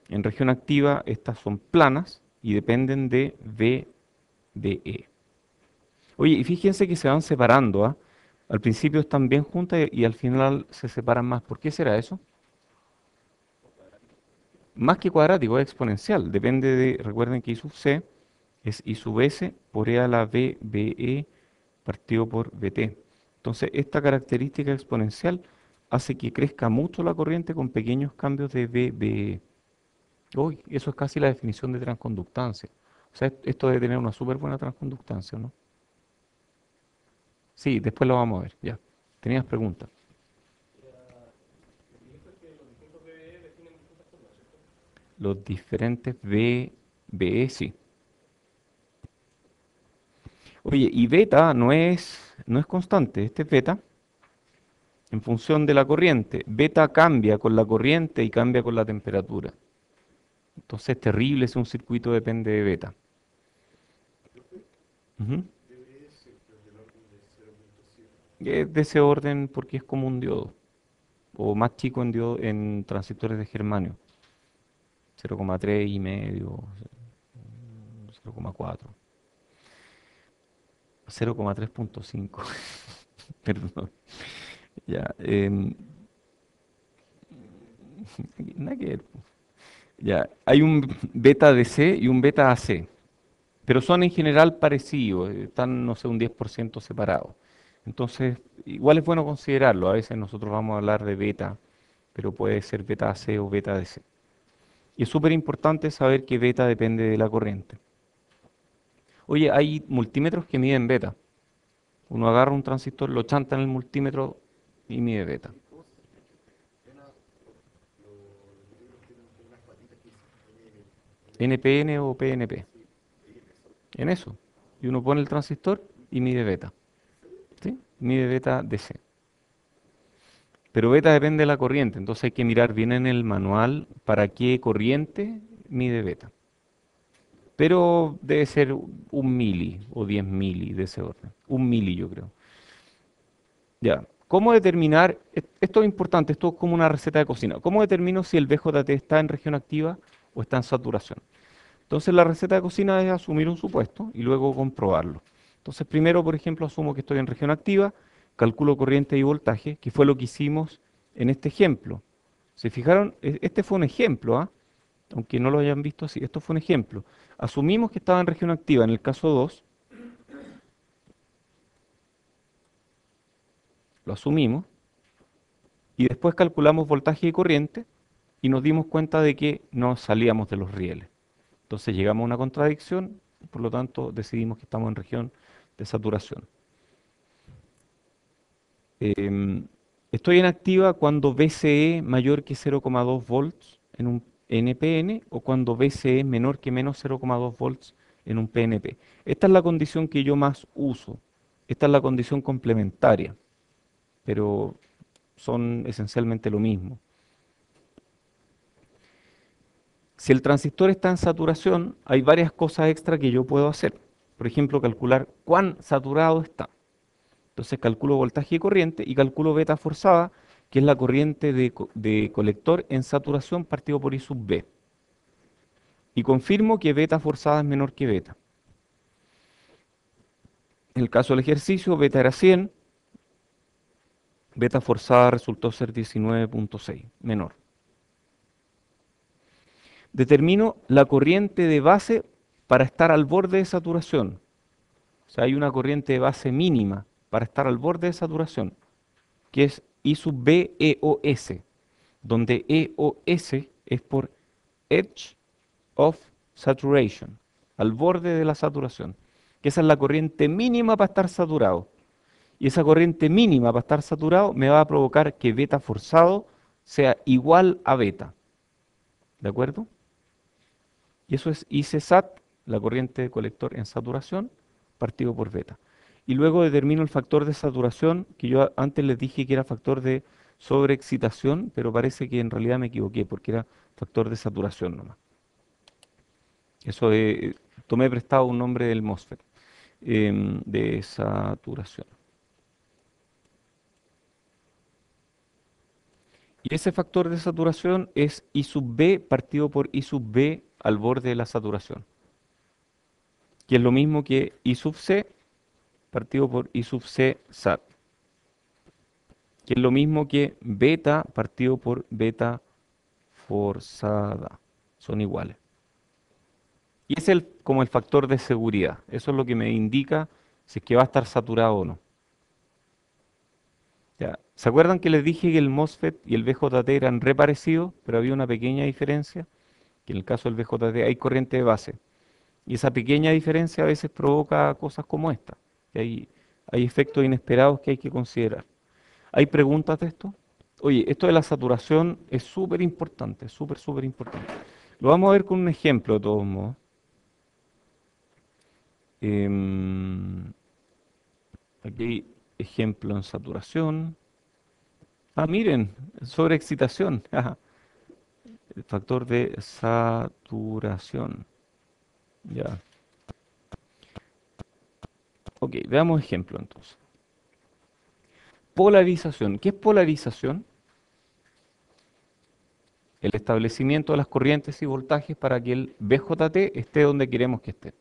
En región activa estas son planas y dependen de VDE. Oye, y fíjense que se van separando, ¿ah? Al principio están bien juntas y al final se separan más. ¿Por qué será eso? Más que cuadrático, es exponencial. Depende recuerden que I sub C es I sub S por E a la B, BE partido por BT. Entonces, esta característica exponencial hace que crezca mucho la corriente con pequeños cambios de BE. Uy, eso es casi la definición de transconductancia. O sea, esto debe tener una súper buena transconductancia, ¿no? Sí, después lo vamos a ver, ya. Tenías preguntas. Los diferentes BE, sí. Oye, y beta no es constante, este es beta en función de la corriente. Beta cambia con la corriente y cambia con la temperatura. Entonces es terrible si un circuito depende de beta. Ujú. Es de ese orden porque es como un diodo, o más chico en transistores de germanio, 0,3 y medio, 0,4, 0,3.5, perdón. Ya, nada que ver. Ya, hay un beta DC y un beta AC, pero son en general parecidos, están, no sé, un 10% separados. Entonces, igual es bueno considerarlo. A veces nosotros vamos a hablar de beta, pero puede ser beta AC o beta DC. Y es súper importante saber que beta depende de la corriente. Oye, hay multímetros que miden beta. Uno agarra un transistor, lo chanta en el multímetro y mide beta. NPN o PNP. En eso. Y uno pone el transistor y mide beta. ¿Sí? Mide beta DC. Pero beta depende de la corriente, entonces hay que mirar bien en el manual para qué corriente mide beta. Pero debe ser un mili o 10 mili de ese orden. Un mili yo creo. Ya. ¿Cómo determinar? Esto es importante, esto es como una receta de cocina. ¿Cómo determino si el BJT está en región activa o está en saturación? Entonces la receta de cocina es asumir un supuesto y luego comprobarlo. Entonces primero, por ejemplo, asumo que estoy en región activa, calculo corriente y voltaje, que fue lo que hicimos en este ejemplo. ¿Se fijaron? Este fue un ejemplo, ¿ah? Aunque no lo hayan visto así, esto fue un ejemplo. Asumimos que estaba en región activa en el caso 2, lo asumimos, y después calculamos voltaje y corriente y nos dimos cuenta de que no salíamos de los rieles. Entonces llegamos a una contradicción, por lo tanto decidimos que estamos en región de saturación. Em, Estoy en activa cuando VCE mayor que 0,2 volts en un NPN o cuando VCE menor que menos 0,2 volts en un PNP. Esta es la condición que yo más uso. Esta es la condición complementaria, pero son esencialmente lo mismo. Si el transistor está en saturación, hay varias cosas extra que yo puedo hacer. Por ejemplo, calcular cuán saturado está. Entonces calculo voltaje y corriente y calculo beta forzada, que es la corriente de colector en saturación partido por I sub B. Y confirmo que beta forzada es menor que beta. En el caso del ejercicio, beta era 100, beta forzada resultó ser 19,6, menor. Determino la corriente de base para estar al borde de saturación. O sea, hay una corriente de base mínima para estar al borde de saturación, que es I sub B EOS, donde EOS es por Edge of Saturation, al borde de la saturación, que esa es la corriente mínima para estar saturado. Y esa corriente mínima para estar saturado me va a provocar que beta forzado sea igual a beta. ¿De acuerdo? Y eso es IC-SAT, la corriente de colector en saturación, partido por beta. Y luego determino el factor de saturación, que yo antes les dije que era factor de sobreexcitación, pero parece que en realidad me equivoqué, porque era factor de saturación nomás. Eso tomé prestado un nombre del MOSFET, de saturación. Y ese factor de saturación es I sub B partido por I sub B al borde de la saturación, que es lo mismo que I sub C partido por I sub C SAT, que es lo mismo que beta partido por beta forzada. Son iguales. Y es como el factor de seguridad. Eso es lo que me indica si es que va a estar saturado o no. Ya. ¿Se acuerdan que les dije que el MOSFET y el VJT eran re parecidos, pero había una pequeña diferencia? Que en el caso del VJT hay corriente de base. Y esa pequeña diferencia a veces provoca cosas como esta. Que hay efectos inesperados que hay que considerar. ¿Hay preguntas de esto? Oye, esto de la saturación es súper importante, súper importante. Lo vamos a ver con un ejemplo de todos modos. Em, Aquí hay ejemplo en saturación. Ah, miren, sobreexcitación. Ajá, el factor de saturación. Ya. Ok, veamos ejemplo entonces. Polarización. ¿Qué es polarización? El establecimiento de las corrientes y voltajes para que el BJT esté donde queremos que esté.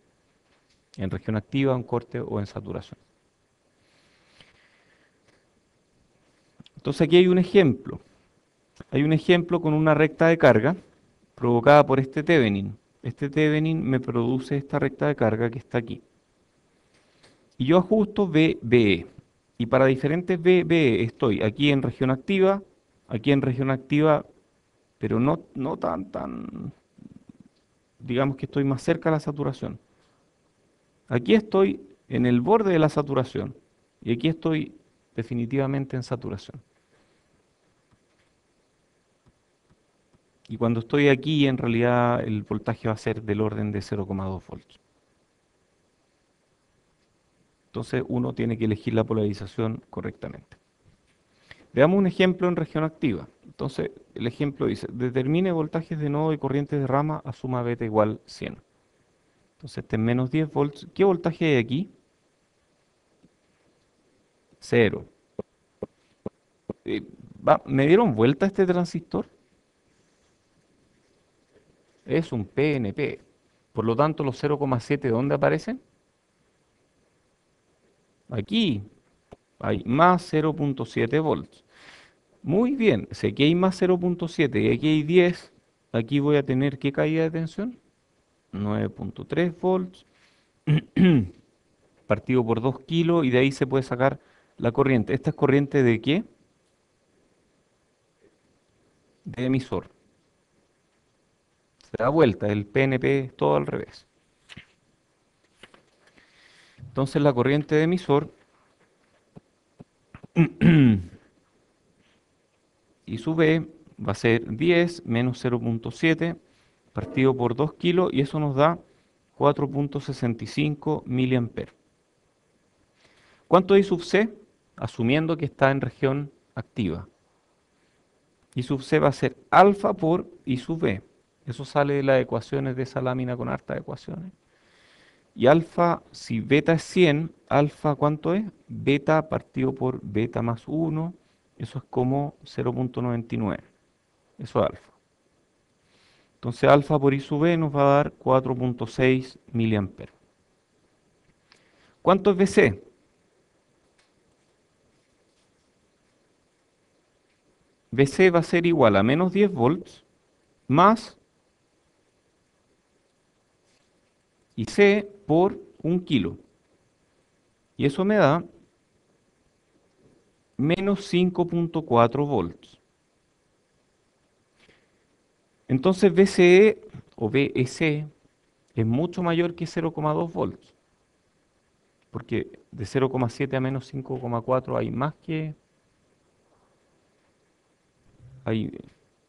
En región activa, en corte o en saturación. Entonces aquí hay un ejemplo. Hay un ejemplo con una recta de carga provocada por este Thevenin. Este Thevenin me produce esta recta de carga que está aquí. Y yo ajusto VBE. Y para diferentes VBE estoy aquí en región activa, pero no tan, digamos que estoy más cerca de la saturación. Aquí estoy en el borde de la saturación y aquí estoy definitivamente en saturación. Y cuando estoy aquí, en realidad el voltaje va a ser del orden de 0,2 volts. Entonces uno tiene que elegir la polarización correctamente. Veamos un ejemplo en región activa. Entonces el ejemplo dice, determine voltajes de nodo y corrientes de rama a suma beta igual 100. Entonces este es menos 10 volts. ¿Qué voltaje hay aquí? 0. ¿Me dieron vuelta este transistor? Es un PNP. Por lo tanto, los 0,7, ¿dónde aparecen? Aquí hay más 0,7 volts. Muy bien, si aquí hay más 0,7 y aquí hay 10, aquí voy a tener ¿qué caída de tensión? 9,3 volts partido por 2 kilos y de ahí se puede sacar la corriente. ¿Esta es corriente de qué? De emisor. Se da vuelta, el PNP es todo al revés. Entonces la corriente de emisor y su B va a ser 10 menos 0,7 partido por 2 kilos y eso nos da 4,65 miliamperes. ¿Cuánto es I sub C? Asumiendo que está en región activa. I sub C va a ser alfa por I sub B. Eso sale de las ecuaciones de esa lámina con hartas ecuaciones. Y alfa, si beta es 100, alfa ¿cuánto es? Beta partido por beta más 1 Eso es como 0.99. Eso es alfa. Entonces alfa por I sub B nos va a dar 4.6 miliamperes. ¿Cuánto es BC? BC va a ser igual a menos 10 volts más IC por 1 kilo. Y eso me da menos 5.4 volts. Entonces BCE o BEC es mucho mayor que 0,2 volts. Porque de 0,7 a menos 5,4 hay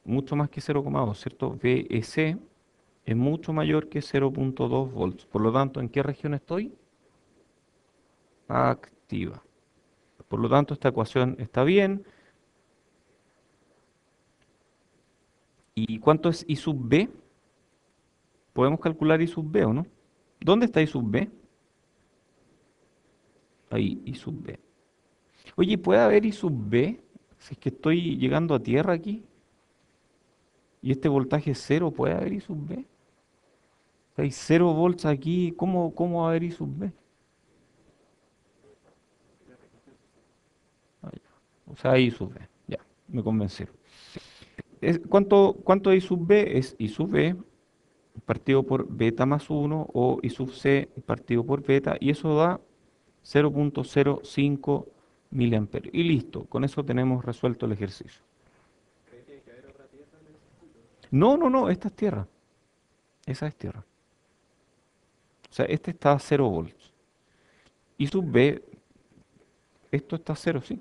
mucho más que 0,2, ¿cierto? BEC es mucho mayor que 0.2 volts. Por lo tanto, ¿en qué región estoy? Activa. Por lo tanto, esta ecuación está bien. ¿Y cuánto es I sub B? Podemos calcular I sub B, ¿o no? ¿Dónde está I sub B? Ahí, I sub B. Oye, ¿puede haber I sub B? Si es que estoy llegando a tierra aquí y este voltaje es cero, ¿puede haber I sub B? Hay 0 volts aquí, ¿cómo va a haber I sub B? Ah, ya. O sea, I sub B. Ya, me convencieron. ¿Cuánto es I sub B? Es I sub B partido por beta más uno o I sub C partido por beta y eso da 0.05 miliamperios. Y listo, con eso tenemos resuelto el ejercicio. No, no, no, esta es tierra. Esa es tierra. O sea, este está a 0 volts. I sub B, esto está a 0, ¿sí?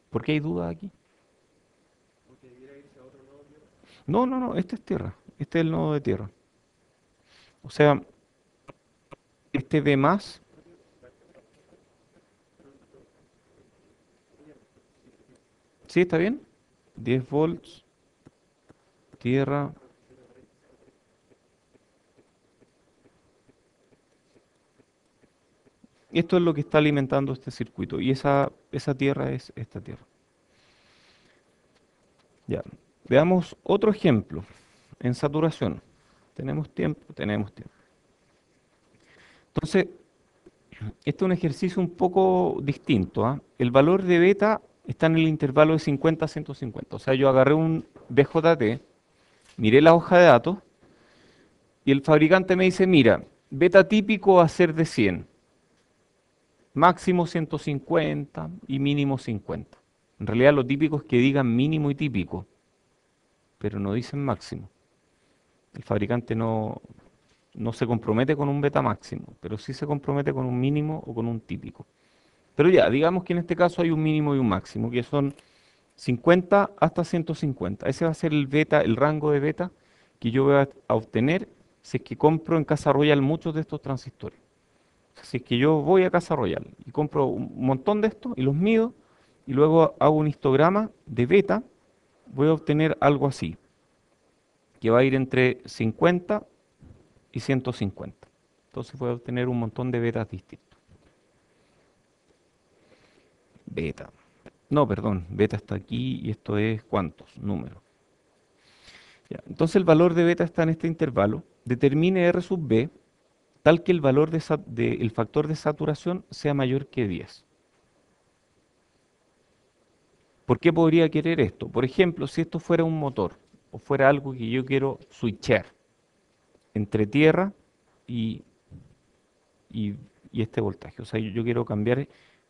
¿Por qué hay duda aquí? No, no, no, este es tierra. Este es el nodo de tierra. O sea, este B más, ¿sí está bien? 10 volts, tierra. Esto es lo que está alimentando este circuito. Y esa tierra es esta tierra. Ya. Veamos otro ejemplo en saturación. ¿Tenemos tiempo? Tenemos tiempo. Entonces, este es un ejercicio un poco distinto, ¿ah? El valor de beta está en el intervalo de 50 a 150. O sea, yo agarré un BJT, miré la hoja de datos y el fabricante me dice, mira, beta típico va a ser de 100, máximo 150 y mínimo 50. En realidad lo típico es que digan mínimo y típico, pero no dicen máximo. El fabricante no se compromete con un beta máximo, pero sí se compromete con un mínimo o con un típico. Pero ya, digamos que en este caso hay un mínimo y un máximo, que son 50 hasta 150. Ese va a ser el beta, el rango de beta que yo voy a obtener si es que compro en Casa Royal muchos de estos transistores. O sea, si es que yo voy a Casa Royal y compro un montón de estos y los mido y luego hago un histograma de beta, voy a obtener algo así, que va a ir entre 50 y 150. Entonces voy a obtener un montón de betas distintos. Beta. No, perdón, beta está aquí y esto es ¿cuántos? Números. Ya, entonces el valor de beta está en este intervalo. Determine R sub B tal que el valor el factor de saturación sea mayor que 10. ¿Por qué podría querer esto? Por ejemplo, si esto fuera un motor o fuera algo que yo quiero switchar entre tierra y, y- y este voltaje. O sea, yo quiero cambiar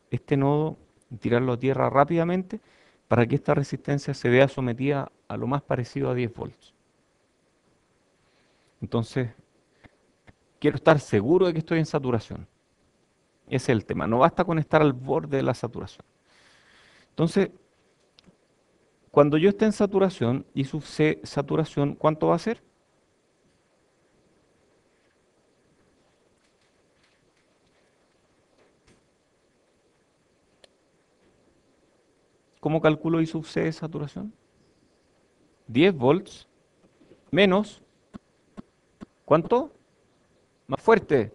este nodo, tirarlo a tierra rápidamente para que esta resistencia se vea sometida a lo más parecido a 10 volts. Entonces, quiero estar seguro de que estoy en saturación. Ese es el tema. No basta con estar al borde de la saturación. Entonces, cuando yo esté en saturación y sub C saturación, ¿cuánto va a ser? ¿Cómo calculo I sub C de saturación? 10 volts menos, ¿cuánto? Más fuerte,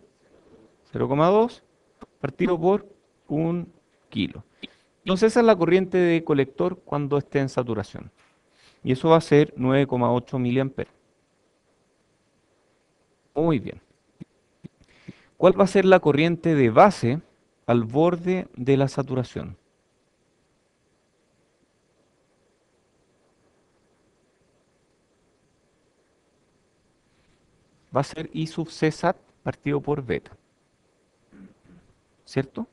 0,2 partido por 1 kilo. Entonces esa es la corriente de colector cuando esté en saturación. Y eso va a ser 9,8 miliamperes. Muy bien. ¿Cuál va a ser la corriente de base al borde de la saturación? Va a ser I sub C sat partido por beta, ¿cierto?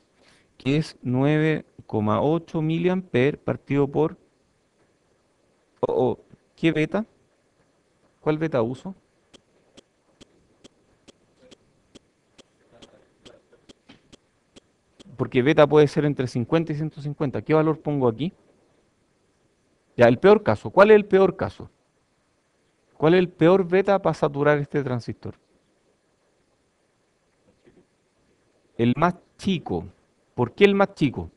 Que es 9,8 miliamperes partido por... ¿Qué beta? ¿Cuál beta uso? Porque beta puede ser entre 50 y 150. ¿Qué valor pongo aquí? Ya, el peor caso. ¿Cuál es el peor caso? ¿Cuál es el peor beta para saturar este transistor? El más chico. ¿Por qué el más chico?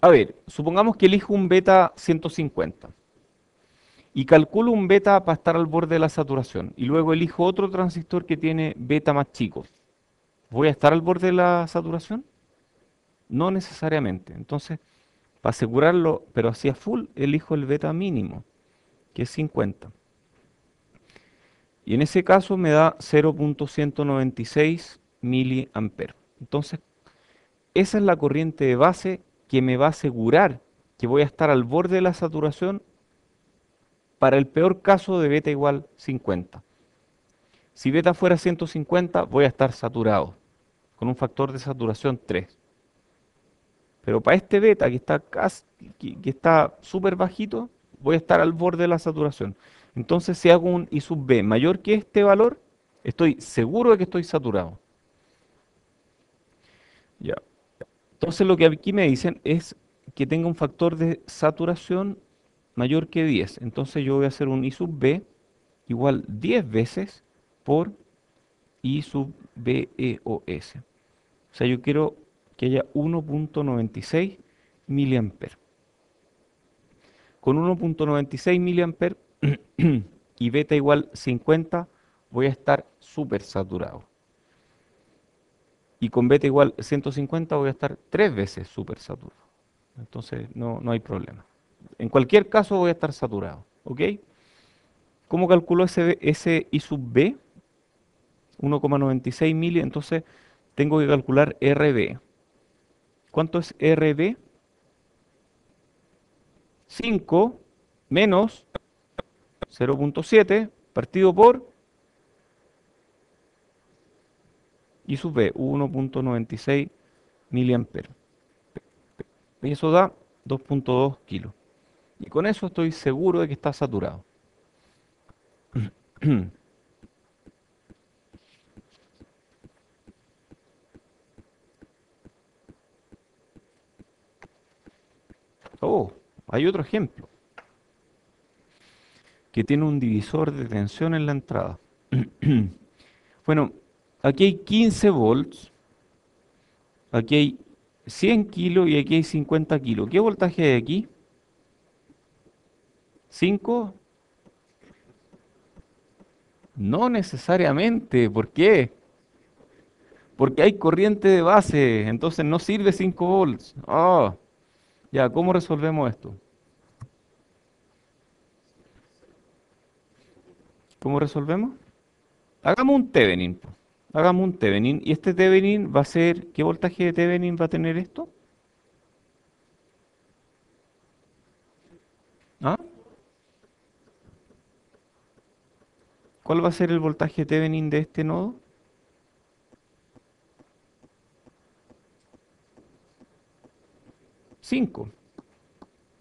A ver, supongamos que elijo un beta 150 y calculo un beta para estar al borde de la saturación y luego elijo otro transistor que tiene beta más chico. ¿Voy a estar al borde de la saturación? No necesariamente. Entonces, para asegurarlo, pero así a full, elijo el beta mínimo, que es 50. Y en ese caso me da 0,196 miliamperes. Entonces, esa es la corriente de base que me va a asegurar que voy a estar al borde de la saturación para el peor caso de beta igual 50. Si beta fuera 150, voy a estar saturado, con un factor de saturación 3. Pero para este beta que está súper bajito, voy a estar al borde de la saturación. Entonces, si hago un I sub B mayor que este valor, estoy seguro de que estoy saturado. Ya. Entonces, lo que aquí me dicen es que tenga un factor de saturación mayor que 10. Entonces, yo voy a hacer un I sub B igual 10 veces por I sub BEOS. O sea, yo quiero que haya 1,96 miliamperes. Con 1,96 miliamperes y beta igual 50, voy a estar súper saturado. Y con beta igual 150 voy a estar 3 veces súper saturado. Entonces no hay problema. En cualquier caso voy a estar saturado. ¿Ok? ¿Cómo calculo ese I sub B? 1,96 mili. Entonces tengo que calcular RB. ¿Cuánto es RB? 5 menos 0,7 partido por I sub B, 1,96 miliamperes. Y eso da 2,2 kilos. Y con eso estoy seguro de que está saturado. Oh, hay otro ejemplo, que tiene un divisor de tensión en la entrada. Bueno, aquí hay 15 volts, aquí hay 100 kilos y aquí hay 50 kilos. ¿Qué voltaje hay aquí? 5. No necesariamente. ¿Por qué? Porque hay corriente de base, entonces no sirve 5 volts. Ah, ya, ¿cómo resolvemos esto? ¿Cómo resolvemos? Hagamos un Thevenin, po. Hagamos un Thevenin. Y este Thevenin va a ser, ¿qué voltaje de Thevenin va a tener esto? ¿Ah? ¿Cuál va a ser el voltaje Thevenin de este nodo? 5,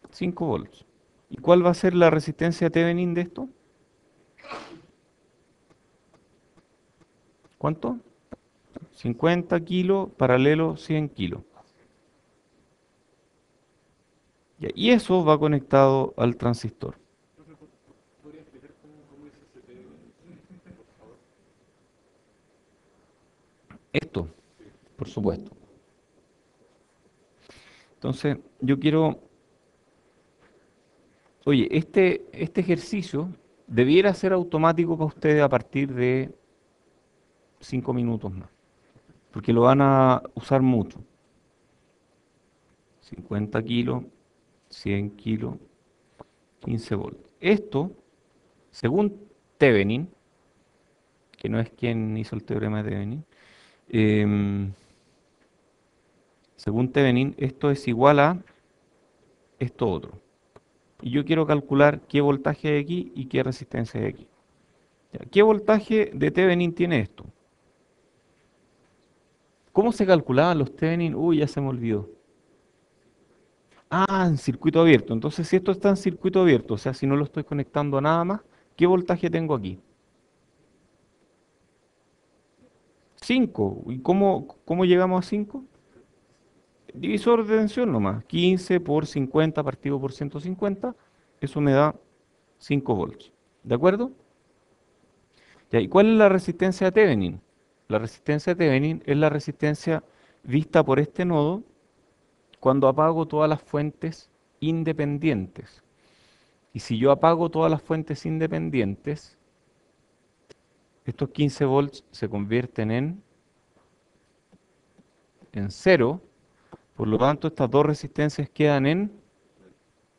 5 volts. ¿Y cuál va a ser la resistencia Thevenin de esto? ¿Cuánto? 50 kilos paralelo 100 kilos. Ya, y eso va conectado al transistor. Esto, por supuesto. Entonces, yo quiero, Oye, este ejercicio debiera ser automático para ustedes a partir de 5 minutos más, porque lo van a usar mucho. 50 kilos, 100 kilos, 15 volts. Esto, según Thevenin, que no es quien hizo el teorema de Thevenin, em, según Thevenin, esto es igual a esto otro. Y yo quiero calcular qué voltaje hay aquí y qué resistencia hay aquí. Ya, ¿qué voltaje de Thevenin tiene esto? ¿Cómo se calculaban los Thevenin? Uy, ya se me olvidó. Ah, en circuito abierto. Entonces, si esto está en circuito abierto, o sea, si no lo estoy conectando a nada más, ¿qué voltaje tengo aquí? 5. ¿Y cómo llegamos a 5? Divisor de tensión nomás. 15 por 50 partido por 150. Eso me da 5 volts. ¿De acuerdo? Ya, ¿y cuál es la resistencia de Thevenin? La resistencia de Thevenin es la resistencia vista por este nodo cuando apago todas las fuentes independientes. Y si yo apago todas las fuentes independientes, estos 15 volts se convierten en cero. Por lo tanto, estas dos resistencias quedan en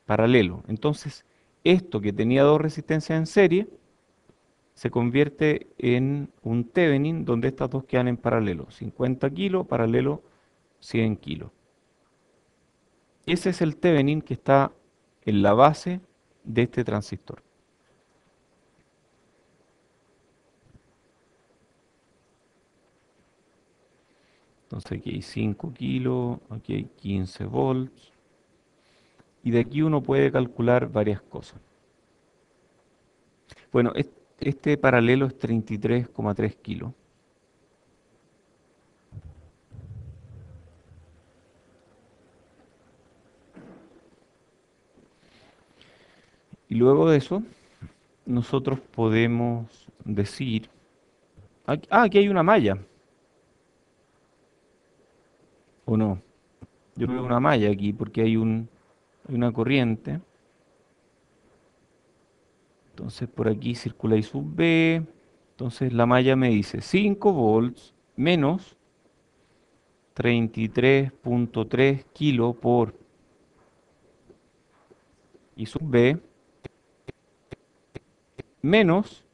paralelo. Entonces, esto que tenía dos resistencias en serie se convierte en un Thevenin donde estas dos quedan en paralelo. 50 kilos, paralelo 100 kilos. Ese es el Thevenin que está en la base de este transistor. Entonces aquí hay 5 kilos, aquí hay 15 volts. Y de aquí uno puede calcular varias cosas. Bueno, este paralelo es 33,3 kilos. Y luego de eso, nosotros podemos decir... aquí hay una malla, ¿o no? Yo veo una malla aquí porque hay una corriente. Entonces por aquí circula I sub B. Entonces la malla me dice 5 volts menos 33,3 kilos por I sub B menos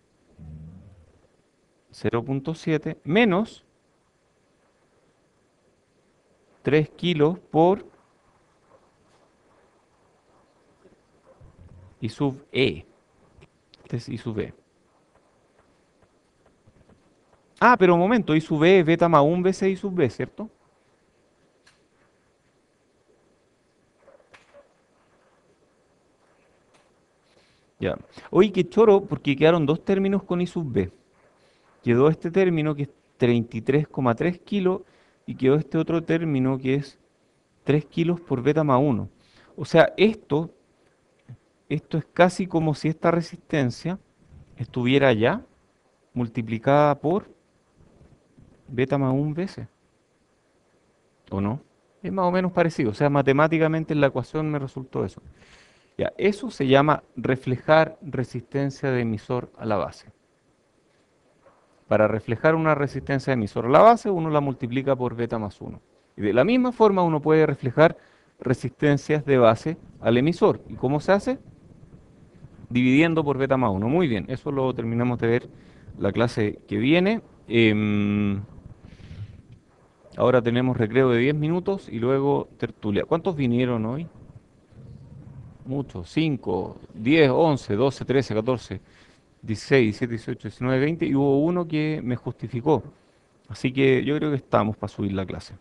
0,7 menos 3 kilos por I sub E. Este es I sub E. Ah, pero un momento, I sub E es beta más 1 veces I sub B, ¿cierto? Ya. Oye, qué choro, porque quedaron dos términos con I sub B. Quedó este término que es 33,3 kilos y quedó este otro término que es 3 kilos por beta más 1. O sea, esto es casi como si esta resistencia estuviera ya multiplicada por beta más 1 veces, ¿o no? Es más o menos parecido, o sea, matemáticamente en la ecuación me resultó eso. Ya, eso se llama reflejar resistencia de emisor a la base. Para reflejar una resistencia de emisor a la base, uno la multiplica por beta más 1. Y de la misma forma uno puede reflejar resistencias de base al emisor. ¿Y cómo se hace? Dividiendo por beta más 1. Muy bien, eso lo terminamos de ver la clase que viene. Ahora tenemos recreo de 10 minutos y luego tertulia. ¿Cuántos vinieron hoy? Muchos, 5, 10, 11, 12, 13, 14, 16, 17, 18, 19, 20 y hubo uno que me justificó. Así que yo creo que estamos para subir la clase.